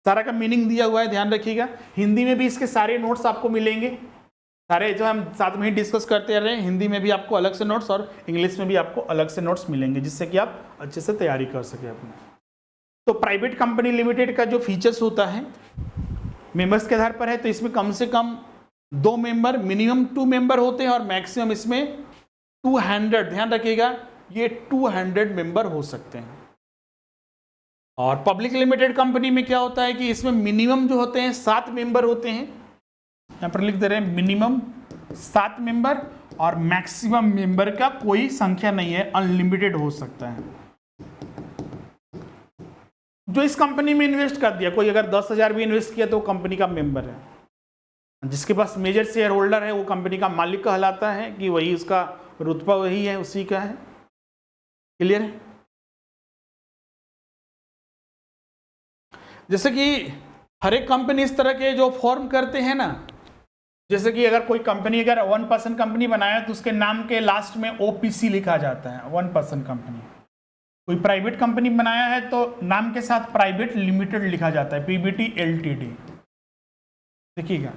सारा का मीनिंग दिया हुआ है, ध्यान रखिएगा। हिंदी में भी इसके सारे नोट्स आपको मिलेंगे, सारे जो हम साथ में ही डिस्कस करते रहे। हिंदी में भी आपको अलग से नोट्स और इंग्लिश में भी आपको अलग से नोट्स मिलेंगे, जिससे कि आप अच्छे से तैयारी कर सके अपने। तो प्राइवेट कंपनी लिमिटेड का जो फीचर्स होता है मेंबर्स के आधार पर है, तो इसमें कम से कम 2 मेंबर, मिनिमम 2 मेंबर होते हैं और मैक्सिमम इसमें 200, ध्यान रखिएगा ये 200 मेंबर हो सकते हैं। और पब्लिक लिमिटेड कंपनी में क्या होता है कि इसमें मिनिमम जो होते हैं 7 मेंबर होते हैं, यहाँ पर लिख दे रहे हैं मिनिमम 7 मेंबर, और मैक्सिमम मेंबर का कोई संख्या नहीं है, अनलिमिटेड हो सकता है। जो इस कंपनी में इन्वेस्ट कर दिया, कोई अगर 10,000 भी इन्वेस्ट किया तो वो कंपनी का मेंबर है। जिसके पास मेजर शेयर होल्डर है वो कंपनी का मालिक कहलाता है, कि वही उसका रुतबा वही है, उसी का है। क्लियर है? जैसे कि हर एक कंपनी इस तरह के जो फॉर्म करते हैं ना, जैसे कि अगर कोई कंपनी अगर 1 पर्सन कंपनी बनाया तो उसके नाम के लास्ट में OPC लिखा जाता है, 1 पर्सन कंपनी। कोई प्राइवेट कंपनी बनाया है तो नाम के साथ प्राइवेट लिमिटेड लिखा जाता है, PBT LTD। देखिएगा,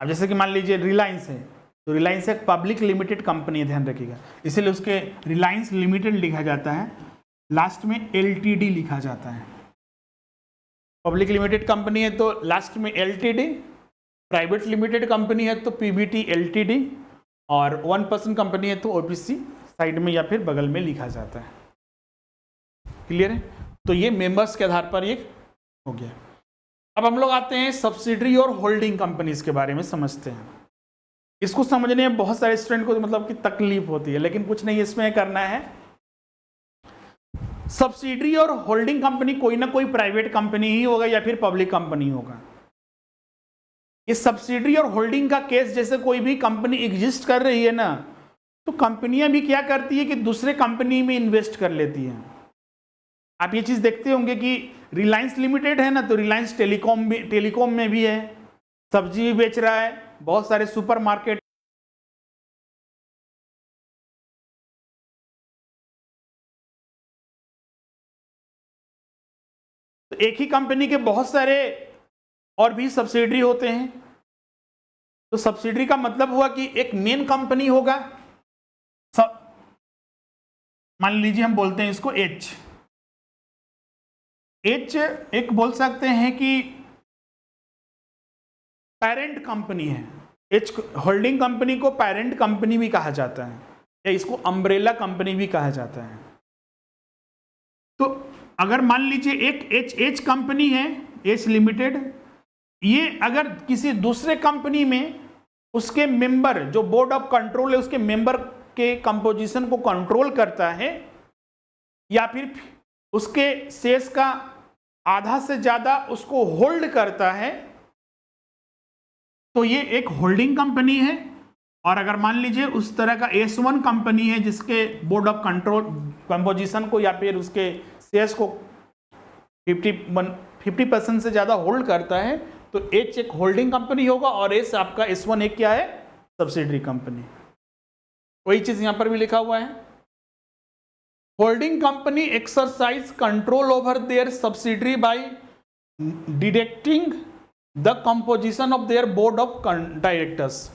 अब जैसे कि मान लीजिए रिलायंस है, तो रिलायंस एक पब्लिक लिमिटेड कंपनी है, ध्यान रखिएगा, इसीलिए उसके रिलायंस लिमिटेड लिखा जाता है, लास्ट में LTD लिखा जाता है। पब्लिक लिमिटेड कंपनी है तो लास्ट में LTD प्राइवेट लिमिटेड कंपनी है तो पीबीटी एलटीडी, और 1% कंपनी है तो ओपीसी साइड में या फिर बगल में लिखा जाता है। क्लियर है? तो ये मेंबर्स के आधार पर ये हो गया। अब हम लोग आते हैं सब्सिडरी और होल्डिंग कंपनीज के बारे में समझते हैं। इसको समझने में बहुत सारे स्टूडेंट को मतलब कि तकलीफ होती है, लेकिन कुछ नहीं इसमें करना है। सब्सिडरी और होल्डिंग कंपनी कोई ना कोई प्राइवेट कंपनी ही होगा या फिर पब्लिक कंपनी होगा। इस सब्सिडरी और होल्डिंग का केस जैसे कोई भी कंपनी एग्जिस्ट कर रही है ना, तो कंपनियां भी क्या करती है कि दूसरे कंपनी में इन्वेस्ट कर लेती हैं। आप ये चीज देखते होंगे कि रिलायंस लिमिटेड है ना, तो रिलायंस टेलीकॉम में भी है, सब्जी भी बेच रहा है, बहुत सारे सुपरमार्केट, तो एक ही कंपनी के बहुत सारे और भी सब्सिडरी होते हैं। तो सब्सिडरी का मतलब हुआ कि एक मेन कंपनी होगा, मान लीजिए हम बोलते हैं इसको एच एक बोल सकते हैं कि पेरेंट कंपनी है। एच होल्डिंग कंपनी को पेरेंट कंपनी भी कहा जाता है या इसको अम्ब्रेला कंपनी भी कहा जाता है। तो अगर मान लीजिए एक एच कंपनी है, एच लिमिटेड, ये अगर किसी दूसरे कंपनी में उसके मेंबर जो बोर्ड ऑफ कंट्रोल है उसके मेंबर के कंपोजिशन को कंट्रोल करता है या फिर उसके शेयर्स का आधा से ज्यादा उसको होल्ड करता है, तो ये एक होल्डिंग कंपनी है। और अगर मान लीजिए उस तरह का S1 कंपनी है जिसके बोर्ड ऑफ कंट्रोल कंपोजिशन को या फिर उसके शेयर्स को 50% से ज्यादा होल्ड करता है, तो एच एक होल्डिंग कंपनी होगा और एस आपका S1 एक क्या है, सब्सिडरी कंपनी। वही चीज यहां पर भी लिखा हुआ है। Holding company exercise control over their subsidiary by deducting the composition of their board of directors.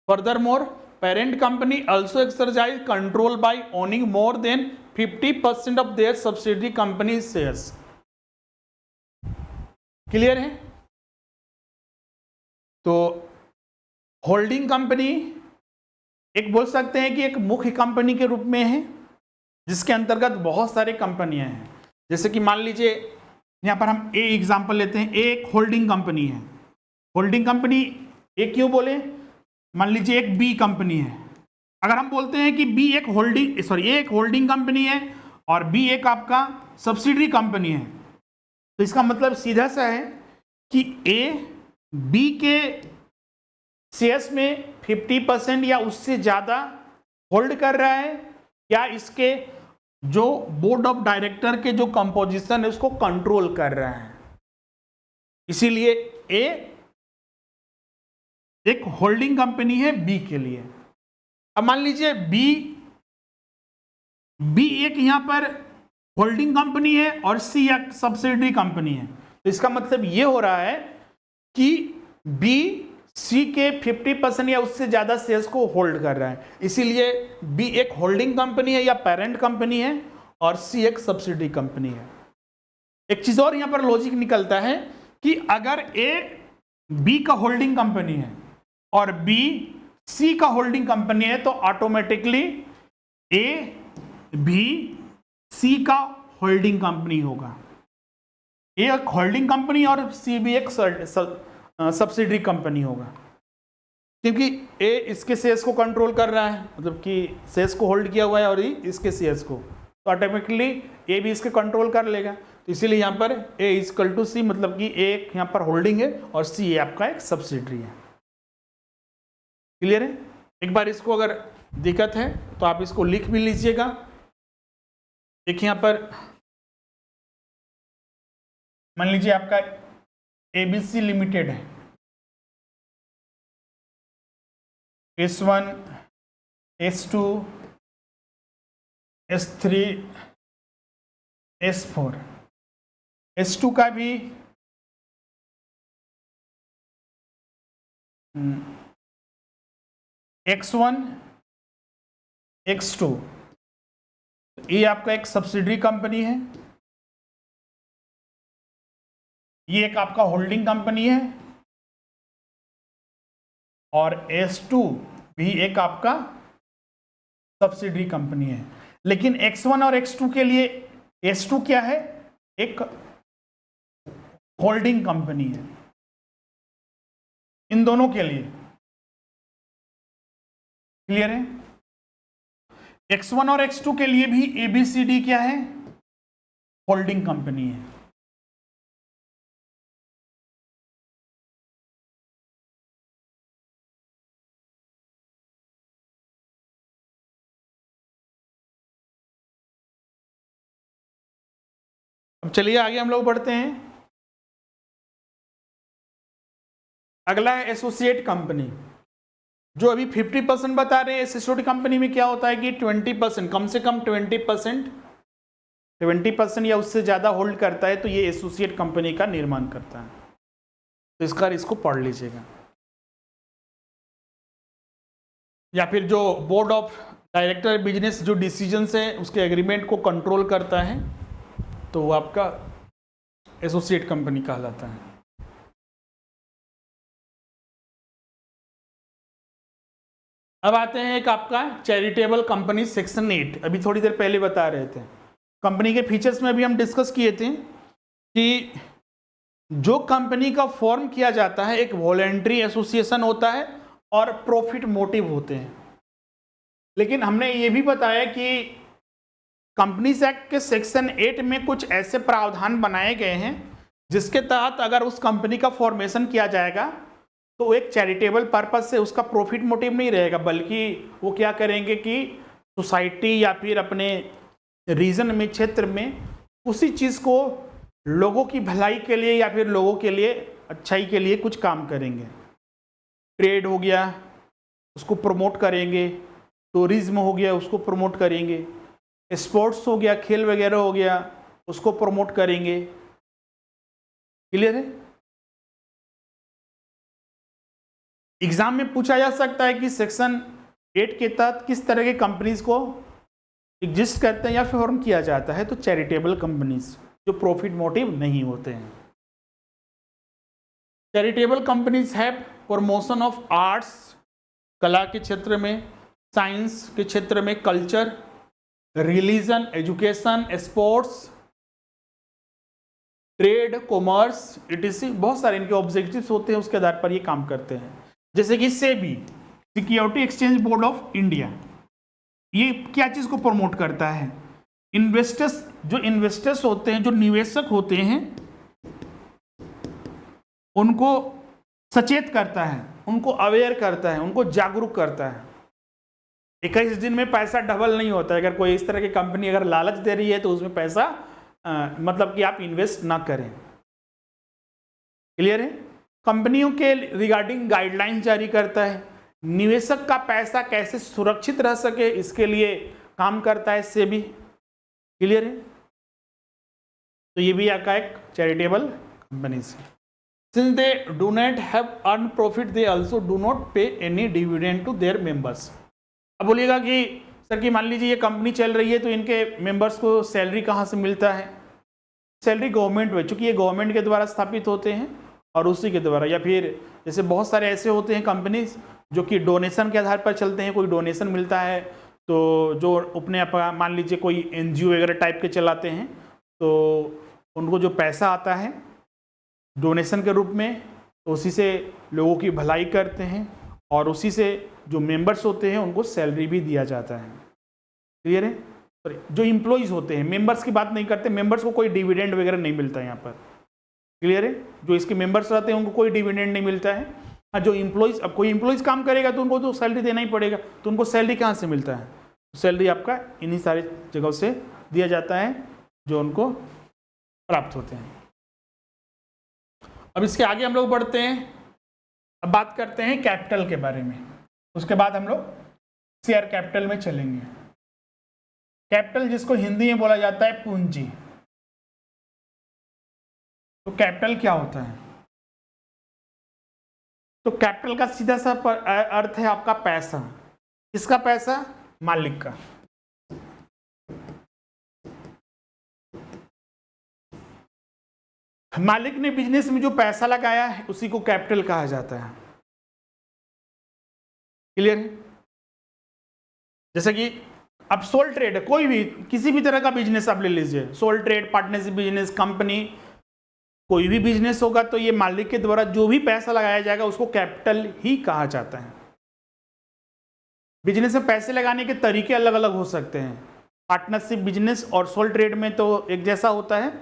Furthermore, parent company also exercise control by owning more than 50% of their subsidiary company shares. Clear है? तो होल्डिंग कंपनी एक बोल सकते हैं कि एक मुख्य कंपनी के रूप में है जिसके अंतर्गत बहुत सारे कंपनियां हैं। जैसे कि मान लीजिए यहां पर हम ए एग्जांपल लेते हैं, ए एक होल्डिंग कंपनी है। होल्डिंग कंपनी ए क्यों बोले? मान लीजिए एक बी कंपनी है। अगर हम बोलते हैं कि बी एक ए एक होल्डिंग कंपनी है और बी एक आपका सब्सिडरी कंपनी है, तो इसका मतलब सीधा सा है कि ए बी के शेयर्स में 50% या उससे ज्यादा होल्ड कर रहा है, या इसके जो बोर्ड ऑफ डायरेक्टर के जो कंपोजिशन है उसको कंट्रोल कर रहा है। इसीलिए ए एक होल्डिंग कंपनी है बी के लिए। अब मान लीजिए बी एक यहां पर होल्डिंग कंपनी है और सी एक सब्सिडरी कंपनी है, तो इसका मतलब यह हो रहा है कि बी सी के 50% या उससे ज्यादा शेयर्स को होल्ड कर रहा है। इसीलिए बी एक होल्डिंग कंपनी है या पेरेंट कंपनी है और सी एक सब्सिडरी कंपनी है। एक चीज और यहां पर लॉजिक निकलता है कि अगर ए बी का होल्डिंग कंपनी है और बी सी का होल्डिंग कंपनी है, तो ऑटोमेटिकली ए भी सी का होल्डिंग कंपनी होगा। ए एक होल्डिंग कंपनी और सी भी एक सब्सिडरी कंपनी होगा, क्योंकि ए इसके शेयर्स को कंट्रोल कर रहा है, मतलब कि शेयर्स को होल्ड किया हुआ है और इसके शेयर्स को, तो ऑटोमेटिकली ए भी इसके कंट्रोल कर लेगा। तो इसीलिए यहाँ पर ए इक्वल टू सी, मतलब कि ए यहाँ पर होल्डिंग है और सी आपका एक सब्सिडरी है। क्लियर है? एक बार इसको अगर दिक्कत है तो आप इसको लिख भी लीजिएगा। एक यहाँ पर मान लीजिए आपका एबीसी लिमिटेड है, S1 S2 S3 S4, S2 का भी X1 X2, ये आपका एक सब्सिडरी कंपनी है, ये एक आपका होल्डिंग कंपनी है और S2 भी एक आपका सब्सिडरी कंपनी है। लेकिन X1 और X2 के लिए S2 क्या है, एक होल्डिंग कंपनी है इन दोनों के लिए। क्लियर है? X1 और X2 के लिए भी ABCD क्या है, होल्डिंग कंपनी है। अब चलिए आगे हम लोग बढ़ते हैं। अगला है एसोसिएट कंपनी, जो अभी 50% बता रहे हैं। एसोसिएट कंपनी में क्या होता है कि 20%, कम से कम 20% या उससे ज्यादा होल्ड करता है, तो ये एसोसिएट कंपनी का निर्माण करता है। तो इसको पढ़ लीजिएगा। या फिर जो बोर्ड ऑफ डायरेक्टर बिजनेस जो डिसीजंस है उसके एग्रीमेंट को कंट्रोल करता है, तो वो आपका एसोसिएट कंपनी कहलाता है। अब आते हैं एक आपका चैरिटेबल कंपनी सेक्शन 8। अभी थोड़ी देर पहले बता रहे थे, कंपनी के फीचर्स में भी हम डिस्कस किए थे कि जो कंपनी का फॉर्म किया जाता है एक वॉलेंट्री एसोसिएशन होता है और प्रॉफिट मोटिव होते हैं। लेकिन हमने ये भी बताया कि कंपनीज एक्ट के सेक्शन 8 में कुछ ऐसे प्रावधान बनाए गए हैं जिसके तहत अगर उस कंपनी का फॉर्मेशन किया जाएगा तो एक चैरिटेबल पर्पज से, उसका प्रॉफिट मोटिव नहीं रहेगा, बल्कि वो क्या करेंगे कि सोसाइटी या फिर अपने रीजन में, क्षेत्र में उसी चीज़ को लोगों की भलाई के लिए या फिर लोगों के लिए अच्छाई के लिए कुछ काम करेंगे। ट्रेड हो गया उसको प्रमोट करेंगे, टूरिज्म हो गया उसको प्रमोट करेंगे, स्पोर्ट्स हो गया, खेल वगैरह हो गया उसको प्रमोट करेंगे। क्लियर है? एग्जाम में पूछा जा सकता है कि सेक्शन 8 के तहत किस तरह के कंपनीज को एग्जिस्ट करते हैं या फॉर्म किया जाता है, तो चैरिटेबल कंपनीज जो प्रॉफिट मोटिव नहीं होते हैं। चैरिटेबल कंपनीज है प्रमोशन ऑफ आर्ट्स, कला के क्षेत्र में, साइंस के क्षेत्र में, culture, religion, education, sports, trade, commerce, etc.. बहुत सारे इनके ऑब्जेक्टिव्स होते हैं, उसके आधार पर ये काम करते हैं। जैसे कि SEBI, security exchange board of India, ये क्या चीज को प्रमोट करता है, इन्वेस्टर्स, जो इन्वेस्टर्स होते हैं, जो निवेशक होते हैं, उनको सचेत करता है, उनको अवेयर करता है, उनको जागरूक करता है। 21 दिन में पैसा डबल नहीं होता है। अगर कोई इस तरह की कंपनी अगर लालच दे रही है तो उसमें पैसा मतलब कि आप इन्वेस्ट ना करें। क्लियर है? कंपनियों के रिगार्डिंग गाइडलाइन जारी करता है, निवेशक का पैसा कैसे सुरक्षित रह सके इसके लिए काम करता है सेबी। क्लियर है? तो ये भी आपका एक चैरिटेबल कंपनी से। Since they do not have earn profit they also do not pay any dividend to their members. अब बोलिएगा कि सर कि मान लीजिए ये कंपनी चल रही है तो इनके मेंबर्स को सैलरी कहाँ से मिलता है? सैलरी गवर्नमेंट में, चूंकि ये गवर्नमेंट के द्वारा स्थापित होते हैं और उसी के द्वारा, या फिर जैसे बहुत सारे ऐसे होते हैं कंपनीज जो कि डोनेशन के आधार पर चलते हैं। कोई डोनेशन मिलता है तो जो अपने मान लीजिए कोई एनजीओ वगैरह टाइप के चलाते हैं तो उनको जो पैसा आता है डोनेशन के रूप में, तो उसी से लोगों की भलाई करते हैं और उसी से जो मेंबर्स होते हैं उनको सैलरी भी दिया जाता है। क्लियर है? सॉरी, जो इम्प्लॉइज होते हैं, मेंबर्स की बात नहीं करते, मेंबर्स को कोई डिविडेंड वगैरह नहीं मिलता है यहाँ पर। क्लियर है? जो इसके मेंबर्स रहते हैं उनको कोई डिविडेंड नहीं मिलता है। हाँ, जो इम्प्लॉइज, अब कोई इम्प्लॉइज काम करेगा तो उनको तो सैलरी देना ही पड़ेगा, तो उनको सैलरी कहाँ से मिलता है? सैलरी आपका इन्हीं सारी जगहों से दिया जाता है जो उनको प्राप्त होते हैं। अब इसके आगे हम लोग बढ़ते हैं, अब बात करते हैं कैपिटल के बारे में, उसके बाद हम लोग शेयर कैपिटल में चलेंगे। कैपिटल जिसको हिंदी में बोला जाता है पूंजी। तो कैपिटल क्या होता है? तो कैपिटल का सीधा सा अर्थ है आपका पैसा। किसका पैसा? मालिक का। मालिक ने बिजनेस में जो पैसा लगाया है उसी को कैपिटल कहा जाता है। क्लियर है? जैसे कि अब सोल ट्रेड है, कोई भी किसी भी तरह का बिजनेस आप ले लीजिए, sole trade, partnership business, company, कोई भी बिजनेस होगा तो ये मालिक के द्वारा जो भी पैसा लगाया जाएगा उसको कैपिटल ही कहा जाता है। बिजनेस में पैसे लगाने के तरीके अलग अलग हो सकते हैं। पार्टनरशिप बिजनेस और सोल ट्रेड में तो एक जैसा होता है,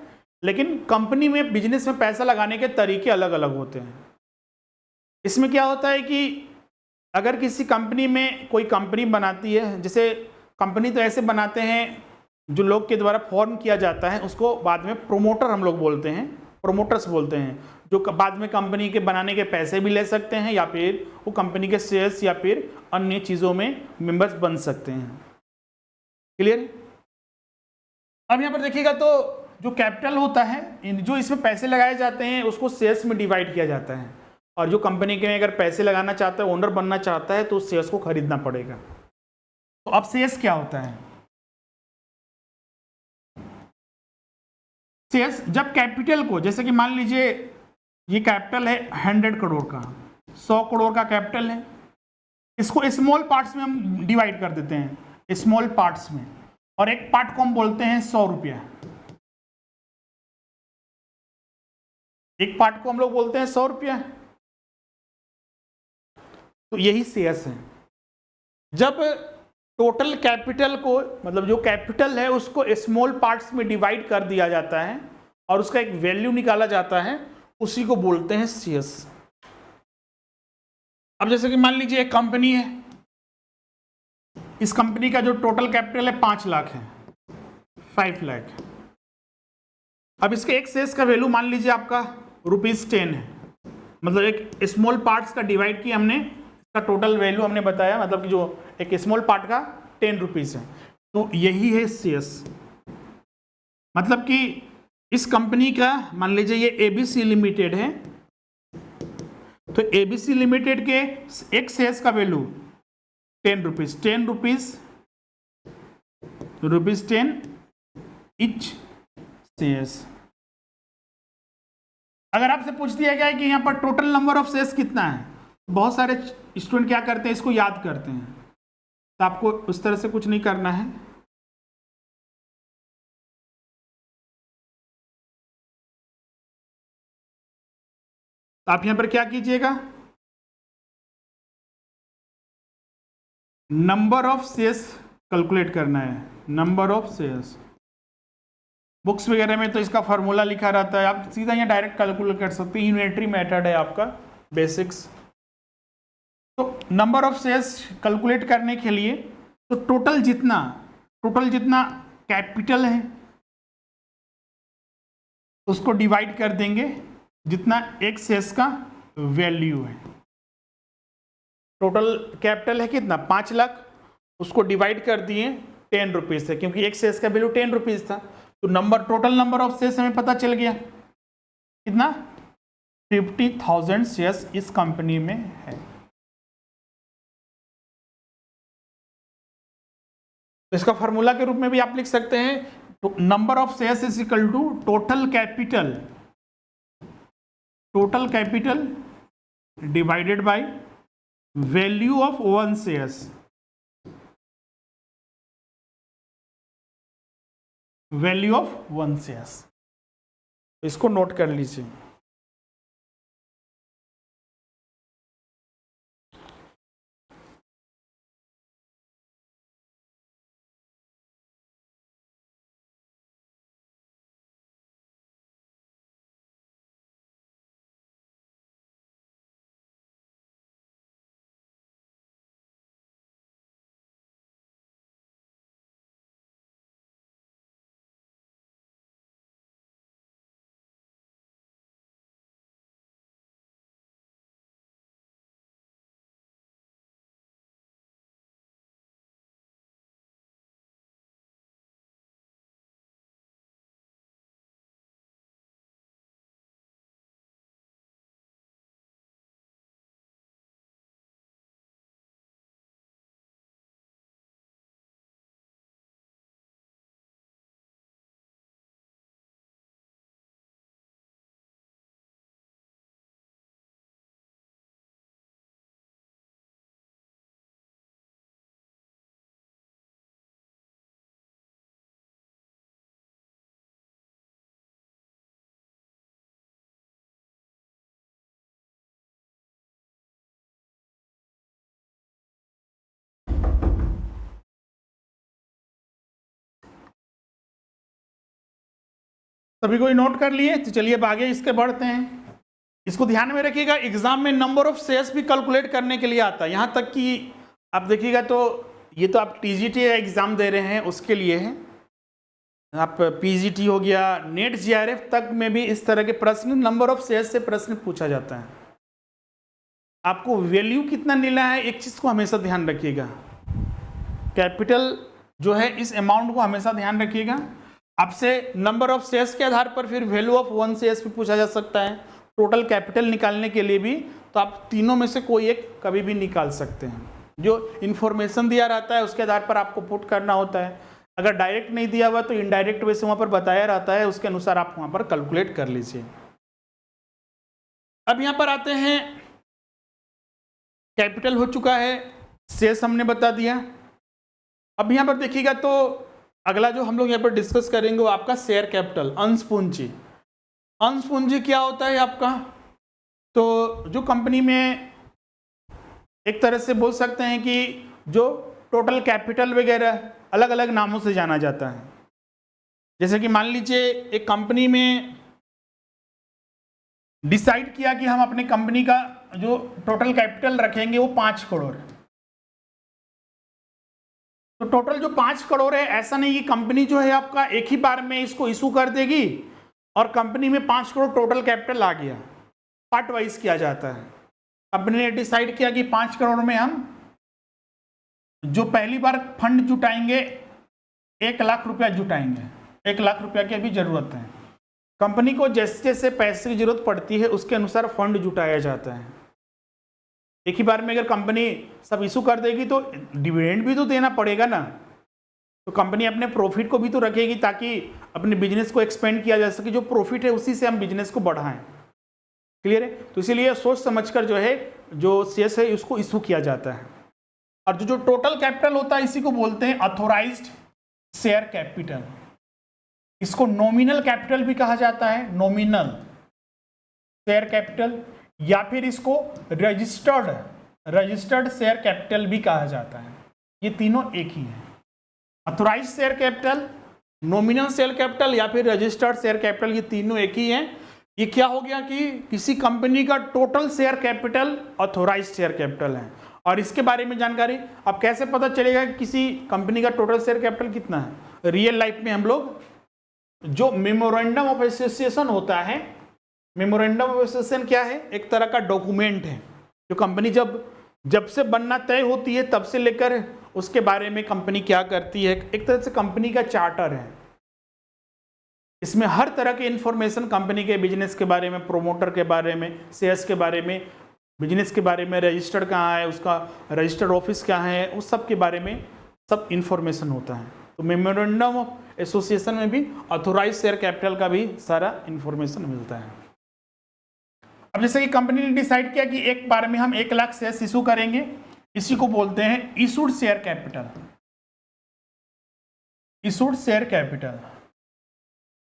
लेकिन कंपनी में बिजनेस में पैसा लगाने के तरीके अलग अलग होते हैं। इसमें क्या होता है कि अगर किसी कंपनी में कोई कंपनी बनाती है, जैसे कंपनी तो ऐसे बनाते हैं जो लोग के द्वारा फॉर्म किया जाता है उसको बाद में प्रोमोटर हम लोग बोलते हैं, प्रोमोटर्स बोलते हैं, जो बाद में कंपनी के बनाने के पैसे भी ले सकते हैं या फिर वो कंपनी के शेयर्स या फिर अन्य चीज़ों में मेंबर्स बन सकते हैं। क्लियर? अब यहाँ पर देखिएगा तो जो कैपिटल होता है, जो इसमें पैसे लगाए जाते हैं उसको शेयर्स में डिवाइड किया जाता है, और जो कंपनी के अगर पैसे लगाना चाहता है, ओनर बनना चाहता है, तो उस शेयर्स को खरीदना पड़ेगा। तो अब शेयर्स क्या होता है? शेयर्स जब कैपिटल को, जैसे कि मान लीजिए ये कैपिटल है 100 करोड़ का, 100 करोड़ का कैपिटल है, इसको स्मॉल पार्ट्स में हम डिवाइड कर देते हैं, स्मॉल पार्ट्स में, और एक पार्ट को हम बोलते हैं 100 रुपया, एक पार्ट को हम लोग बोलते हैं 100 रुपया। तो यही शेयर्स है। जब टोटल कैपिटल को, मतलब जो कैपिटल है उसको स्मॉल पार्ट्स में डिवाइड कर दिया जाता है और उसका एक वैल्यू निकाला जाता है, उसी को बोलते हैं शेयर्स। अब जैसे कि मान लीजिए एक कंपनी है, इस कंपनी का जो टोटल कैपिटल है 5 लाख है, 5 लाख। अब इसके एक शेयर्स का वैल्यू मान लीजिए आपका ₹10 है, मतलब एक स्मॉल पार्ट्स का डिवाइड किया हमने, इसका टोटल वैल्यू हमने बताया, मतलब कि जो एक स्मॉल पार्ट का 10 रुपीज है, तो यही है शेयर्स। मतलब कि इस कंपनी का मान लीजिए ये एबीसी लिमिटेड है, तो एबीसी लिमिटेड के एक शेयर्स का value 10 rupees, 10 rupees, ₹10 etch shares. अगर आपसे पूछ दिया गया है कि यहाँ पर टोटल नंबर ऑफ शेयर्स कितना है, बहुत सारे स्टूडेंट क्या करते हैं, इसको याद करते हैं, तो आपको उस तरह से कुछ नहीं करना है। तो आप यहां पर क्या कीजिएगा, नंबर ऑफ शेयर्स कैलकुलेट करना है, नंबर ऑफ शेयर्स। बुक्स वगैरह में तो इसका फॉर्मूला लिखा रहता है, आप सीधा यहाँ डायरेक्ट कैलकुलेट कर सकते हैं, यूनिटरी मेथड है आपका बेसिक्स। तो नंबर ऑफ शेयर्स कैलकुलेट करने के लिए तो टोटल जितना कैपिटल है उसको डिवाइड कर देंगे जितना एक शेयर्स का वैल्यू है। टोटल कैपिटल है कितना, 5 लाख, उसको डिवाइड कर दिए 10 रुपीज से, क्योंकि एक शेयर्स का वैल्यू 10 रुपीज था, तो टोटल नंबर ऑफ शेयर्स हमें पता चल गया कितना, 50,000 शेयर्स इस कंपनी में है। तो इसका फॉर्मूला के रूप में भी आप लिख सकते हैं, number of shares is equal to total capital divided by value of 1 shares, value of 1 shares. इसको नोट कर लीजिए। सभी कोई नोट कर लिए? तो चलिए अब आगे इसके बढ़ते हैं। इसको ध्यान में रखिएगा, एग्जाम में नंबर ऑफ शेयर्स भी कैलकुलेट करने के लिए आता है। यहाँ तक कि आप देखिएगा तो ये तो आप टीजीटी एग्जाम दे रहे हैं उसके लिए है, आप पीजीटी हो गया, नेट जीआरएफ तक में भी इस तरह के प्रश्न नंबर ऑफ शेयर्स से प्रश्न पूछा जाता है। आपको वैल्यू कितना मिला है एक चीज को हमेशा ध्यान रखिएगा, कैपिटल जो है इस अमाउंट को हमेशा ध्यान रखिएगा। आपसे नंबर ऑफ शेयर्स के आधार पर फिर वैल्यू ऑफ वन शेयर्स भी पूछा जा सकता है, टोटल कैपिटल निकालने के लिए भी। तो आप तीनों में से कोई एक कभी भी निकाल सकते हैं। जो इन्फॉर्मेशन दिया रहता है उसके आधार पर आपको पुट करना होता है। अगर डायरेक्ट नहीं दिया हुआ तो इनडायरेक्ट वे से वहां पर बताया रहता है, उसके अनुसार आप वहां पर कैलकुलेट कर लीजिए। अब यहां पर आते हैं, कैपिटल हो चुका है, शेयर्स हमने बता दिया। अब यहां पर देखिएगा तो अगला जो हम लोग यहाँ पर डिस्कस करेंगे वो आपका शेयर कैपिटल, अंश पूंजी। अंश पूंजी क्या होता है आपका? तो जो कंपनी में एक तरह से बोल सकते हैं कि जो टोटल कैपिटल वगैरह अलग अलग नामों से जाना जाता है। जैसे कि मान लीजिए एक कंपनी में डिसाइड किया कि हम अपने कंपनी का जो टोटल कैपिटल रखेंगे वो 5 करोड़। तो टोटल जो 5 करोड़ है, ऐसा नहीं कि कंपनी जो है आपका एक ही बार में इसको इशू कर देगी और कंपनी में 5 करोड़ टोटल कैपिटल आ गया। पार्ट वाइज किया जाता है। कंपनी ने डिसाइड किया कि 5 करोड़ में हम जो पहली बार फंड जुटाएंगे 1 लाख रुपया जुटाएंगे। 1 लाख रुपया की अभी जरूरत है। कंपनी को जैसे जैसे पैसे की जरूरत पड़ती है उसके अनुसार फंड जुटाया जाता है। एक ही बार में अगर कंपनी सब इशू कर देगी तो डिविडेंड भी तो देना पड़ेगा ना। तो कंपनी अपने प्रॉफिट को भी तो रखेगी ताकि अपने बिजनेस को एक्सपेंड किया जा सके। जो प्रॉफिट है उसी से हम बिजनेस को बढ़ाएं। क्लियर है? तो इसीलिए सोच समझकर जो है जो शेयर्स है उसको इशू किया जाता है। और जो टोटल कैपिटल होता है इसी को बोलते हैं ऑथोराइज्ड शेयर कैपिटल। इसको नॉमिनल कैपिटल भी कहा जाता है, नॉमिनल शेयर कैपिटल, या फिर इसको रजिस्टर्ड शेयर कैपिटल भी कहा जाता है। ये तीनों एक ही है। Authorised share capital, nominal share capital या फिर रजिस्टर्ड शेयर कैपिटल, ये तीनों एक ही हैं। ये क्या हो गया कि किसी कंपनी का total share capital authorised share capital है। और इसके बारे में जानकारी अब कैसे पता चलेगा कि किसी कंपनी का टोटल शेयर कैपिटल कितना है? रियल लाइफ में हम लोग जो मेमोरेंडम ऑफ एसोसिएशन होता है, मेमोरेंडम ऑफ एसोसिएशन क्या है? एक तरह का डॉक्यूमेंट है जो कंपनी जब से बनना तय होती है तब से लेकर उसके बारे में कंपनी क्या करती है, एक तरह से कंपनी का चार्टर है। इसमें हर तरह के इंफॉर्मेशन कंपनी के बिजनेस के बारे में, प्रोमोटर के बारे में, शेयर्स के बारे में, बिजनेस के बारे में, रजिस्टर्ड कहाँ है, उसका रजिस्टर्ड ऑफिस क्या है, उस सब के बारे में सब इंफॉर्मेशन होता है। तो मेमोरेंडम ऑफ एसोसिएशन में भी ऑथोराइज्ड शेयर कैपिटल का भी सारा इंफॉर्मेशन मिलता है। अब जैसे कि कंपनी ने डिसाइड किया कि एक बार में हम 1 लाख शेयर इशू करेंगे, इसी को बोलते हैं issued share capital. Issued share capital.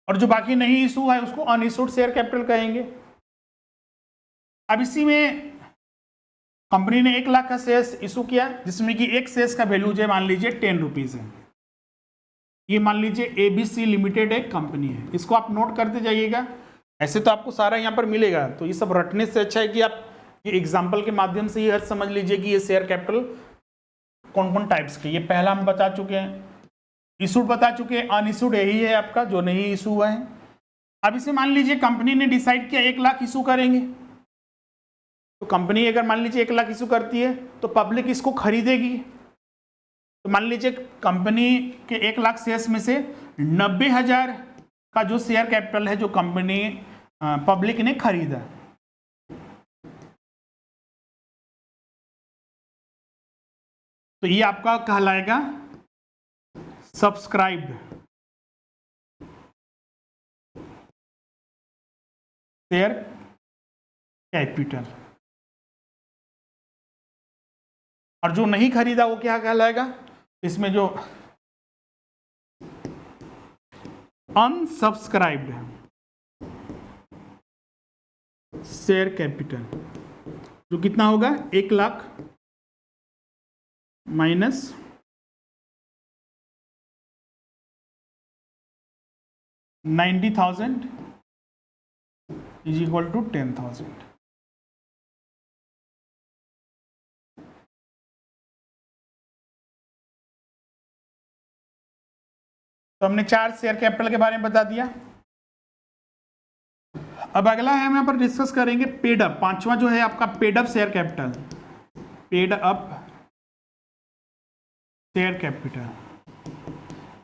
और जो बाकी नहीं इशू है उसको अनइशूड शेयर कैपिटल कहेंगे। अब इसी में कंपनी ने 1 लाख का शेयर्स इशू किया जिसमें कि एक शेयर्स का वैल्यू जो मान लीजिए 10 रुपीज है। ये मान लीजिए एबीसी लिमिटेड एक कंपनी है, इसको आप नोट करते जाइएगा। ऐसे तो आपको सारा यहाँ पर मिलेगा, तो ये सब रटने से अच्छा है कि आप ये एग्जाम्पल के माध्यम से ये समझ लीजिए कि ये शेयर कैपिटल कौन कौन टाइप्स के। ये पहला हम बता चुके हैं, इशूड बता चुके हैं, अनइशूड यही है आपका जो नहीं इशू हुआ है। अब इसे मान लीजिए कंपनी ने डिसाइड किया 1 लाख इशू करेंगे। तो कंपनी अगर मान लीजिए 1 लाख इशू करती है तो पब्लिक इसको खरीदेगी। तो मान लीजिए कंपनी के 1 लाख शेयर्स में से 90,000 का जो शेयर कैपिटल है जो कंपनी पब्लिक ने खरीदा, तो ये आपका कहलाएगा सब्सक्राइब्ड शेयर कैपिटल। और जो नहीं खरीदा वो क्या कहलाएगा? इसमें जो अनसब्सक्राइब्ड शेयर कैपिटल, जो कितना होगा 1 lakh minus 90,000, 90,000 is equal to 10,000। तो हमने 4 शेयर कैपिटल के बारे में बता दिया। अब अगला है हम यहाँ पर डिस्कस करेंगे पेड अप। पांचवा जो है आपका paid up share capital, paid up share capital.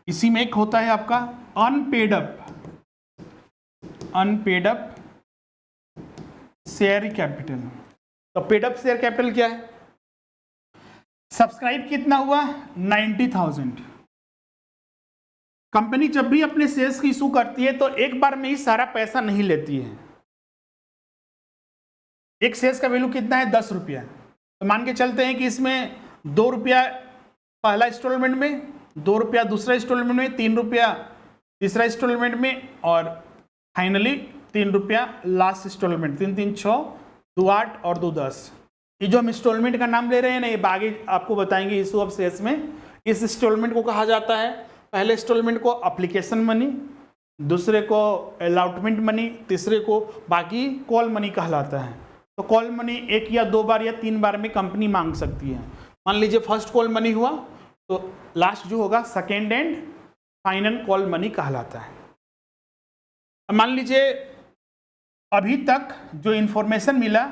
इसी में एक होता है आपका अनपेड अप शेयर कैपिटल। तो पेड अप शेयर कैपिटल क्या है? सब्सक्राइब कितना हुआ? 90,000। कंपनी जब भी अपने शेयर्स की इशू करती है तो एक बार में ही सारा पैसा नहीं लेती है। एक शेयर्स का वैल्यू कितना है? 10 रुपया। तो मान के चलते हैं कि इसमें 2 रुपया पहला इंस्टॉलमेंट में, 2 रुपया दूसरा इंस्टॉलमेंट में, 3 रुपया तीसरा इंस्टॉलमेंट में और फाइनली 3 रुपया लास्ट इंस्टॉलमेंट। 3 3 6 2 8 और 2 10। ये जो हम इंस्टॉलमेंट का नाम ले रहे हैं ना, ये आगे आपको बताएंगे इशू ऑफ शेयर्स में। इस इंस्टॉलमेंट को कहा जाता है, पहले इंस्टॉलमेंट को एप्लीकेशन मनी, दूसरे को अलॉटमेंट मनी, तीसरे को बाकी कॉल मनी कहलाता है। तो कॉल मनी 1 या 2 बार या 3 बार में कंपनी मांग सकती है। मान लीजिए फर्स्ट कॉल मनी हुआ तो लास्ट जो होगा second and final call money कहलाता है। अब मान लीजिए अभी तक जो इन्फॉर्मेशन मिला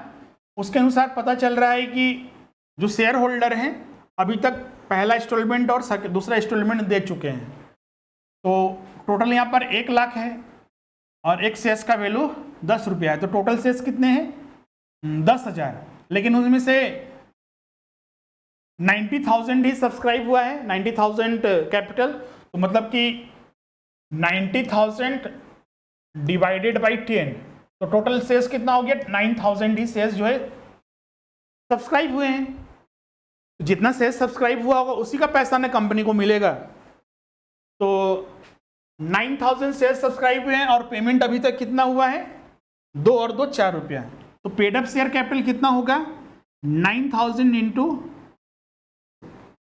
उसके अनुसार पता चल रहा है कि जो शेयर होल्डर हैं अभी तक पहला इंस्टॉलमेंट और दूसरा इंस्टॉलमेंट दे चुके हैं। तो टोटल यहाँ पर 1 लाख है और एक शेयर्स का वैल्यू 10 रुपया है। तो टोटल शेयर्स कितने हैं? 10,000। लेकिन उसमें से 90,000 ही सब्सक्राइब हुआ है, 90,000 कैपिटल। तो मतलब कि 90,000 डिवाइडेड बाई 10, तो टोटल शेयर्स कितना हो गया? 9,000 ही शेयर्स जो है सब्सक्राइब हुए हैं। जितना शेयर सब्सक्राइब हुआ होगा उसी का पैसा ना कंपनी को मिलेगा। तो 9,000 शेयर सब्सक्राइब हुए हैं और पेमेंट अभी तक कितना हुआ है? 2 और 2 4 रुपया। तो पेड अप शेयर कैपिटल कितना होगा? 9,000 into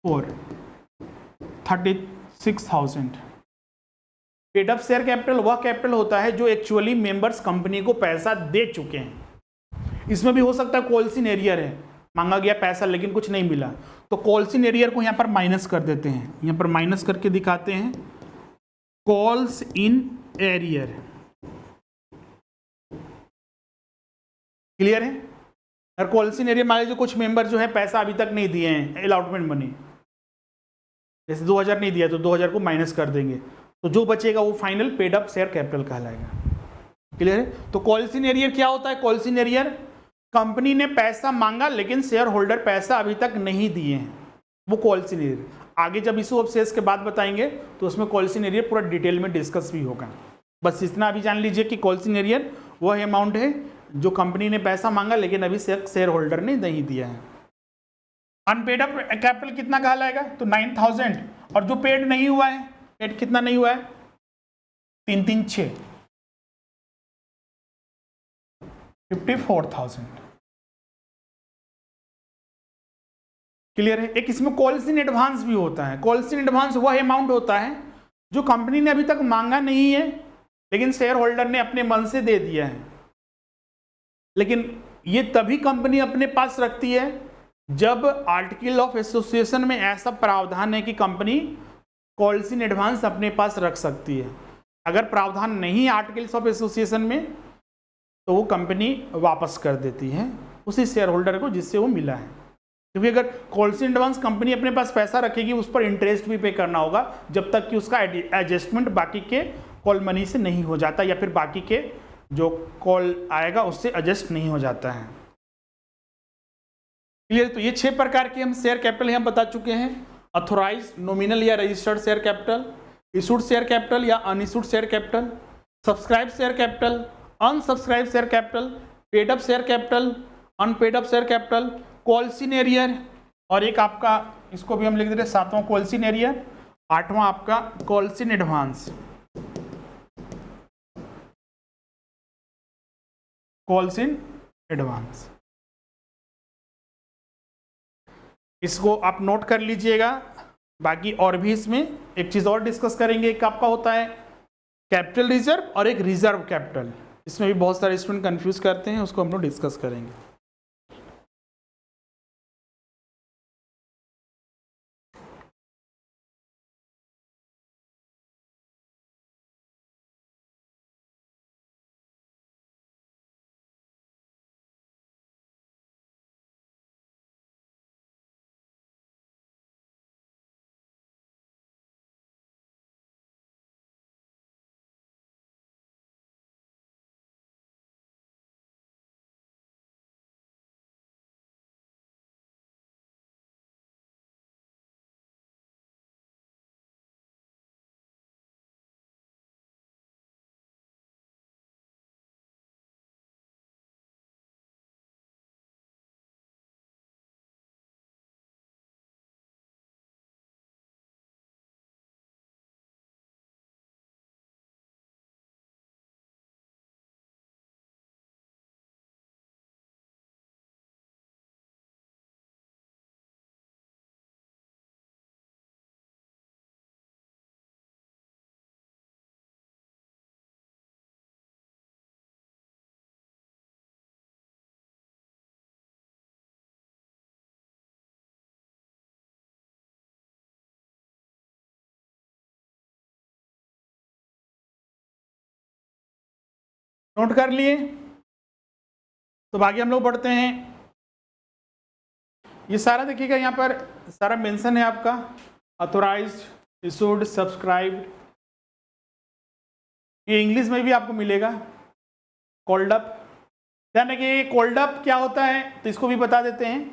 4, 36,000। Paid up share capital वह कैपिटल होता है जो एक्चुअली मेंबर्स कंपनी को पैसा दे चुके हैं। इसमें भी हो सकता है कॉल्स इन एरियर है, मांगा गया पैसा लेकिन कुछ नहीं मिला, तो कॉल्स इन एरियर को यहाँ पर माइनस कर देते हैं। यहाँ पर माइनस करके दिखाते हैं कॉल्स इन एरियर। क्लियर है? और कॉल्स इन एरियर मान लीजिए कुछ मेंबर जो है पैसा अभी तक नहीं दिए हैं, अलॉटमेंट मनी, जैसे 2,000 नहीं दिया तो 2,000 को माइनस कर देंगे, तो जो बचेगा वो final paid up share capital कहलाएगा। क्लियर है? तो कॉल्स इन एरियर क्या होता है? कॉल्स इन एरियर कंपनी ने पैसा मांगा लेकिन शेयर होल्डर पैसा अभी तक नहीं दिए हैं, वो कॉल्स इन एरियर। आगे जब इशू ऑफ शेयर्स के बाद बताएंगे तो उसमें कॉल्स इन एरियर पूरा डिटेल में डिस्कस भी होगा। बस इतना अभी जान लीजिए कि कॉल्स इन एरियर वह अमाउंट है जो कंपनी ने पैसा मांगा लेकिन अभी शेयर होल्डर ने नहीं दिया है। अनपेड अप कैपिटल कितना कहलाएगा? तो 9,000। और जो पेड नहीं हुआ है, पेड कितना नहीं हुआ है? 3 3 6, 54,000। क्लियर है? एक इसमें कॉल्स इन एडवांस भी होता है। कॉल्स इन एडवांस वह अमाउंट होता है जो कंपनी ने अभी तक मांगा नहीं है लेकिन शेयर होल्डर ने अपने मन से दे दिया है। लेकिन ये तभी कंपनी अपने पास रखती है जब आर्टिकल ऑफ एसोसिएशन में ऐसा प्रावधान है कि कंपनी कॉल्स इन एडवांस अपने पास रख सकती है। अगर प्रावधान नहीं आर्टिकल्स ऑफ एसोसिएशन में तो वो कंपनी वापस कर देती है उसी शेयर होल्डर को जिससे वो मिला है। क्योंकि अगर कॉल्स इन एडवांस कंपनी अपने पास पैसा रखेगी उस पर इंटरेस्ट भी पे करना होगा जब तक कि उसका एडजस्टमेंट बाकी के कॉल मनी से नहीं हो जाता या फिर बाकी के जो कॉल आएगा उससे एडजस्ट नहीं हो जाता है। क्लियर? तो ये 6 प्रकार के हम शेयर कैपिटल यहाँ बता चुके हैं। अथोराइज, नॉमिनल या registered share capital, issued share capital या unissued share capital, subscribe share capital, unsubscribe share capital, paid up share capital, unpaid up share capital, calls in arrear, और एक आपका इसको भी हम लिख देते हैं 7वां कॉल्स इन एरियर, 8वां आपका calls in advance. Calls in advance इसको आप नोट कर लीजिएगा। बाकी और भी इसमें एक चीज़ और डिस्कस करेंगे, एक आपका होता है कैपिटल रिजर्व और एक रिजर्व कैपिटल। इसमें भी बहुत सारे स्टूडेंट कंफ्यूज करते हैं, उसको हम लोग डिस्कस करेंगे। नोट कर लिए? तो आगे हम लोग बढ़ते हैं। ये सारा देखिएगा, यहाँ पर सारा मेंशन है आपका, ऑथोराइज्ड, इशूड, सब्सक्राइब्ड। ये इंग्लिश में भी आपको मिलेगा। कॉल्ड अप, यानी कि कॉल्ड अप क्या होता है तो इसको भी बता देते हैं।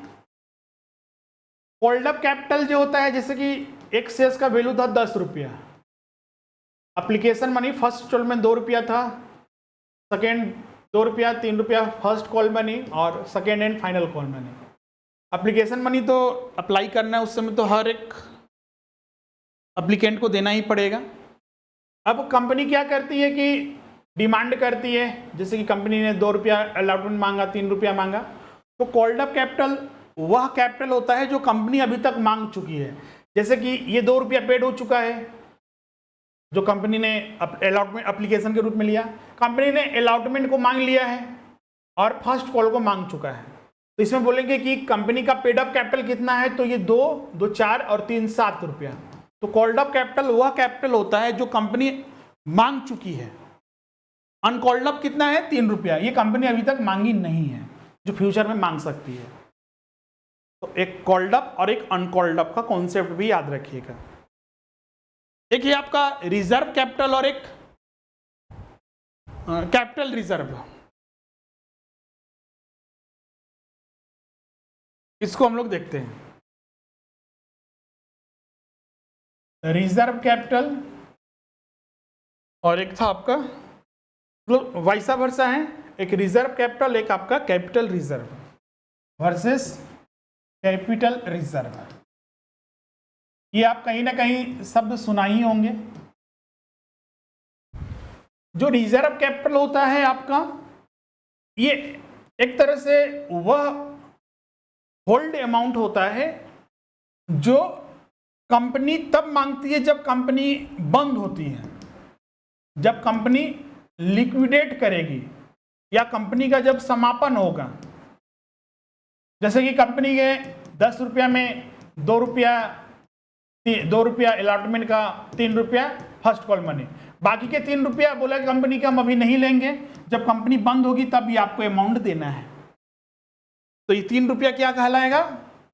कॉल्ड अप कैपिटल जो होता है, जैसे कि एक शेयर का वैल्यू था 10 रुपया, एप्लीकेशन मनी फर्स्ट इंस्टॉलमेंट 2 रुपया था, सेकेंड 2 रुपया, 3 रुपया फर्स्ट कॉल मनी और second and final call money. Application money तो अप्लाई करना है उस समय तो हर एक एप्लीकेंट को देना ही पड़ेगा। अब कंपनी क्या करती है कि डिमांड करती है, जैसे कि कंपनी ने 2 रुपया अलॉटमेंट मांगा, 3 रुपया मांगा, तो कॉल्ड अप कैपिटल वह कैपिटल होता है जो कंपनी अभी तक मांग चुकी है। जैसे कि ये 2 रुपया पेड हो चुका है जो कंपनी ने अलॉटमेंट एप्लीकेशन के रूप में लिया, कंपनी ने अलॉटमेंट को मांग लिया है और फर्स्ट कॉल को मांग चुका है। तो इसमें बोलेंगे कि कंपनी का पेड अप कैपिटल कितना है, तो ये 2, 4 और 3 7 रुपया। तो कॉल्ड अप कैपिटल वह कैपिटल होता है जो कंपनी मांग चुकी है। अनकॉल्ड अप कितना है, 3 रुपया, ये कंपनी अभी तक मांगी नहीं है, जो फ्यूचर में मांग सकती है। तो एक कॉल्ड अप और एक अनकॉल्ड अप का कॉन्सेप्ट भी याद रखिएगा। एक ये आपका रिजर्व कैपिटल और एक कैपिटल रिजर्व, इसको हम लोग देखते हैं। रिजर्व कैपिटल और एक था आपका, मतलब वैसा वर्सा है, एक रिजर्व कैपिटल, एक आपका capital reserve versus capital reserve. ये आप कहीं ना कहीं शब्द सुना ही होंगे। जो रिजर्व कैपिटल होता है आपका, ये एक तरह से वह होल्ड अमाउंट होता है जो कंपनी तब मांगती है जब कंपनी बंद होती है, जब कंपनी लिक्विडेट करेगी या कंपनी का जब समापन होगा। जैसे कि कंपनी के 10 रुपया में 2 रुपया अलॉटमेंट का, 3 रुपया फर्स्ट कॉल मनी, बाकी के 3 रुपया बोला कंपनी का हम अभी नहीं लेंगे, जब कंपनी बंद होगी तब ये आपको अमाउंट देना है। तो ये 3 रुपया क्या कहलाएगा,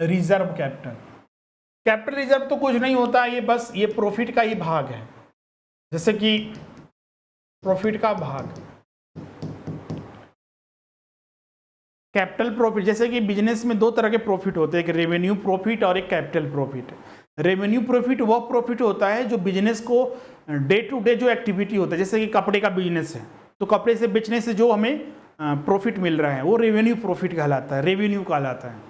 रिजर्व कैपिटल। कैपिटल रिजर्व तो कुछ नहीं होता, ये बस ये प्रॉफिट का ही भाग है। जैसे कि प्रॉफिट का भाग, कैपिटल प्रॉफिट, जैसे कि बिजनेस में 2 तरह के प्रॉफिट होते हैं, एक रेवेन्यू प्रॉफिट और एक कैपिटल प्रॉफिट। रेवेन्यू प्रॉफिट वह प्रॉफिट होता है जो बिजनेस को डे टू डे जो एक्टिविटी होता है, जैसे कि कपड़े का बिजनेस है तो कपड़े से बेचने से जो हमें प्रॉफिट मिल रहा है वो रेवेन्यू प्रॉफिट कहलाता है, रेवेन्यू कहलाता है।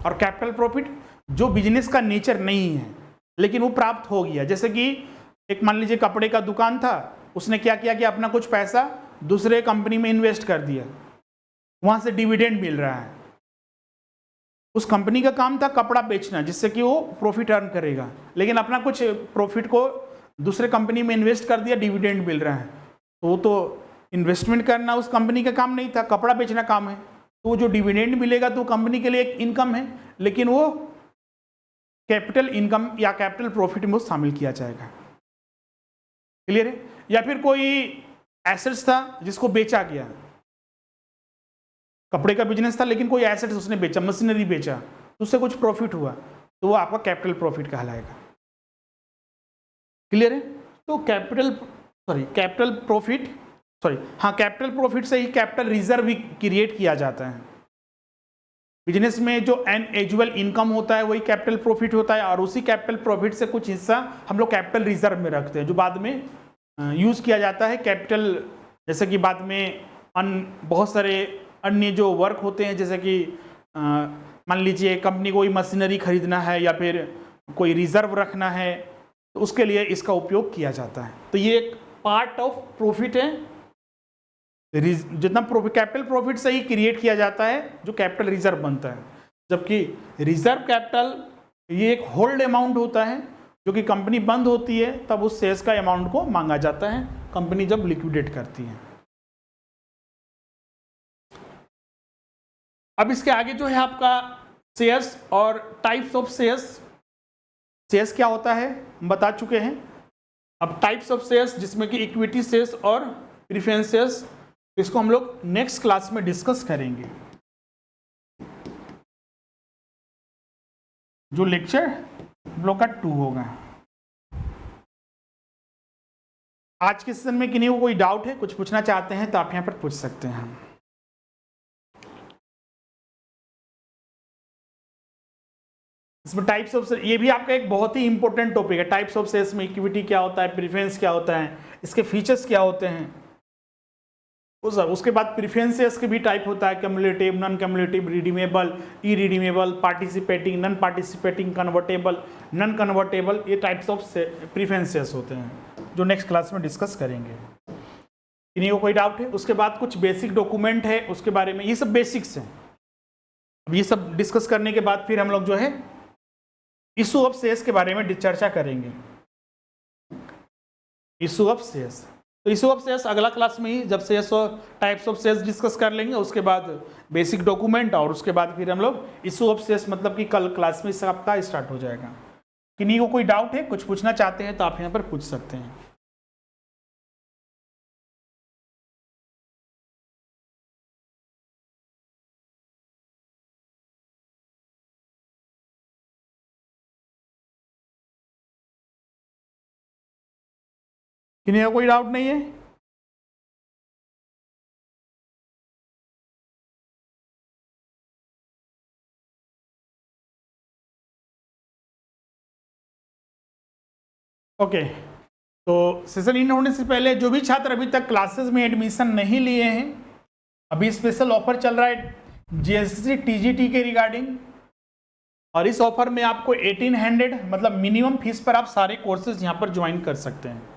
और कैपिटल प्रॉफिट जो बिजनेस का नेचर नहीं है लेकिन वो प्राप्त हो गया, जैसे कि एक मान लीजिए कपड़े का दुकान था, उसने क्या किया कि अपना कुछ पैसा दूसरे कंपनी में इन्वेस्ट कर दिया, वहां से डिविडेंड मिल रहा है। उस कंपनी का काम था कपड़ा बेचना जिससे कि वो प्रॉफिट अर्न करेगा, लेकिन अपना कुछ प्रॉफिट को दूसरे कंपनी में इन्वेस्ट कर दिया, डिविडेंड मिल रहा है, तो वो तो इन्वेस्टमेंट करना उस कंपनी का काम नहीं था, कपड़ा बेचना काम है, तो जो डिविडेंड मिलेगा तो कंपनी के लिए एक इनकम है, लेकिन वो कैपिटल इनकम या कैपिटल प्रॉफिट में वो शामिल किया जाएगा। क्लियर है? या फिर कोई एसेट्स था जिसको बेचा गया, कपड़े का बिजनेस था लेकिन कोई एसेट्स उसने बेचा, मशीनरी बेचा, तो उससे कुछ प्रॉफिट हुआ, तो वो आपका कैपिटल प्रॉफिट कहलाएगा। क्लियर है? तो कैपिटल प्रॉफिट से ही कैपिटल रिजर्व भी क्रिएट किया जाता है। बिजनेस में जो एनुअल इनकम होता है वही कैपिटल प्रॉफिट होता है, और उसी कैपिटल प्रॉफिट से कुछ हिस्सा हम लोग कैपिटल रिजर्व में रखते हैं, जो बाद में यूज किया जाता है कैपिटल, जैसे कि बाद में बहुत सारे अन्य जो वर्क होते हैं, जैसे कि मान लीजिए कंपनी को कोई मशीनरी खरीदना है या फिर कोई रिजर्व रखना है, तो उसके लिए इसका उपयोग किया जाता है। तो ये एक पार्ट ऑफ प्रॉफिट है, जितना कैपिटल प्रॉफिट से ही क्रिएट किया जाता है जो कैपिटल रिजर्व बनता है, जबकि रिजर्व कैपिटल ये एक होल्ड अमाउंट होता है, जो कि कंपनी बंद होती है तब उस शेयर्स का अमाउंट को मांगा जाता है, कंपनी जब लिक्विडेट करती है। अब इसके आगे जो है आपका शेयर्स और टाइप्स ऑफ शेयर्स क्या होता है हम बता चुके हैं। अब टाइप्स ऑफ शेयर्स जिसमें कि इक्विटी शेयर्स और प्रेफरेंस शेयर्स, इसको हम लोग नेक्स्ट क्लास में डिस्कस करेंगे, जो लेक्चर हम लोग का 2 होगा। आज के सेशन में किन्हीं को कोई डाउट है, कुछ पूछना चाहते हैं तो आप यहां पर पूछ सकते हैं। इसमें टाइप्स ऑफ, ये भी आपका एक बहुत ही इंपॉर्टेंट टॉपिक है। टाइप्स ऑफ शेयर्स में इक्विटी क्या होता है, प्रेफरेंस क्या होता है, इसके फीचर्स क्या होते हैं, उसके बाद प्रेफरेंस शेयर्स के भी टाइप होता है, cumulative, non cumulative, redeemable, irredeemable, participating, non participating, convertible, non convertible, ये टाइप्स ऑफ प्रेफरेंस शेयर्स होते हैं, जो नेक्स्ट क्लास में डिस्कस करेंगे। इन्हीं को कोई डाउट है? उसके बाद कुछ बेसिक डॉक्यूमेंट है उसके बारे में, ये सब बेसिक्स हैं। अब ये सब डिस्कस करने के बाद फिर हम लोग जो है इशू ऑफ शेयर्स के बारे में चर्चा करेंगे। इशू ऑफ शेयर्स, तो इशू ऑफ शेयर्स अगला क्लास में ही, जब शेयर्स और टाइप्स ऑफ शेयर्स डिस्कस कर लेंगे, उसके बाद बेसिक डॉक्यूमेंट, और उसके बाद फिर हम लोग इशू ऑफ शेयर्स, मतलब कि कल क्लास में सबका स्टार्ट हो जाएगा। किन्हीं को कोई डाउट है, कुछ पूछना चाहते हैं तो आप यहाँ पर पूछ सकते हैं। किन्हीं को कोई डाउट नहीं है? ओके, तो सेशन इन होने से पहले जो भी छात्र अभी तक क्लासेस में एडमिशन नहीं लिए हैं, अभी स्पेशल ऑफर चल रहा है जीएससी टीजीटी के रिगार्डिंग, और इस ऑफर में आपको 1800 मतलब मिनिमम फीस पर आप सारे कोर्सेज यहाँ पर ज्वाइन कर सकते हैं।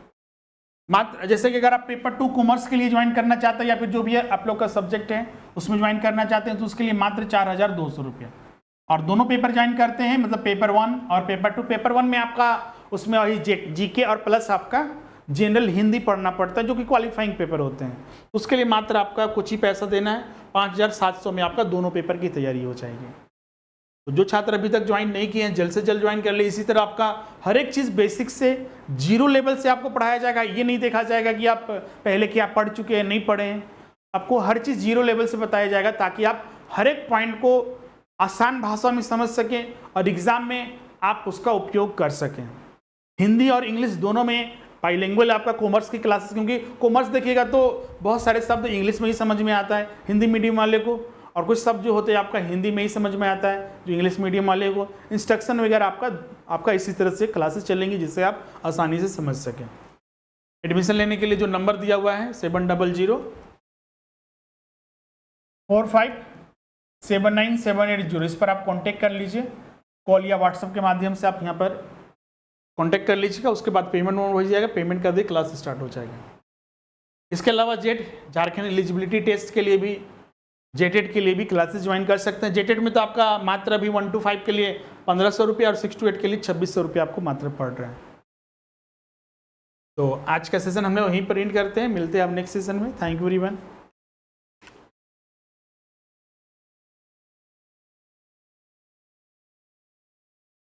मात्र जैसे कि अगर आप पेपर 2 कॉमर्स के लिए ज्वाइन करना चाहते हैं, या फिर जो भी आप लोग का सब्जेक्ट है उसमें ज्वाइन करना चाहते हैं, तो उसके लिए मात्र 4200 रुपये, और दोनों पेपर ज्वाइन करते हैं, मतलब पेपर 1 और पेपर 2। पेपर 1 में आपका उसमें वही जीके और प्लस आपका जनरल हिंदी पढ़ना पड़ता है, जो कि क्वालिफाइंग पेपर होते हैं। उसके लिए मात्र आपका कुछ ही पैसा देना है, 5700 में आपका दोनों पेपर की तैयारी हो जाएगी। तो जो छात्र अभी तक ज्वाइन नहीं किए हैं, जल्द से जल्द ज्वाइन कर ले। इसी तरह आपका हर एक चीज़ बेसिक से 0 लेवल से आपको पढ़ाया जाएगा। ये नहीं देखा जाएगा कि आप पहले क्या पढ़ चुके हैं, नहीं पढ़े हैं, आपको हर चीज़ 0 लेवल से बताया जाएगा, ताकि आप हर एक पॉइंट को आसान भाषा में समझ सकें और एग्ज़ाम में आप उसका उपयोग कर सकें। हिंदी और इंग्लिश दोनों में बाइलिंगुअल आपका कॉमर्स की क्लासेस, क्योंकि कॉमर्स देखिएगा तो बहुत सारे शब्द इंग्लिश में ही समझ में आता है हिंदी मीडियम वाले को, और कुछ शब्द जो होते हैं आपका हिंदी में ही समझ में आता है जो इंग्लिश मीडियम वाले को। इंस्ट्रक्शन वगैरह आपका इसी तरह से क्लासेस चलेंगी, जिससे आप आसानी से समझ सकें। एडमिशन लेने के लिए जो नंबर दिया हुआ है 7004579780, इस पर आप कांटेक्ट कर लीजिए। कॉल या व्हाट्सएप के माध्यम से आप यहाँ पर कांटेक्ट कर लीजिएगा। उसके बाद पेमेंट हो जाएगा, पेमेंट कर दे क्लास स्टार्ट हो जाएगा। इसके अलावा झारखंड एलिजिबिलिटी टेस्ट के लिए भी, जेटेट के लिए भी क्लासेस ज्वाइन कर सकते हैं। जेटेट में तो आपका मात्र अभी 1 to 5 के लिए 1500 रुपये और 6 to 8 के लिए 2600 रुपये आपको मात्र पड़ रहा है। तो आज का सेशन हमने वहीं पर एंड करते हैं, मिलते हैं अब नेक्स्ट सेशन में। Thank you everyone.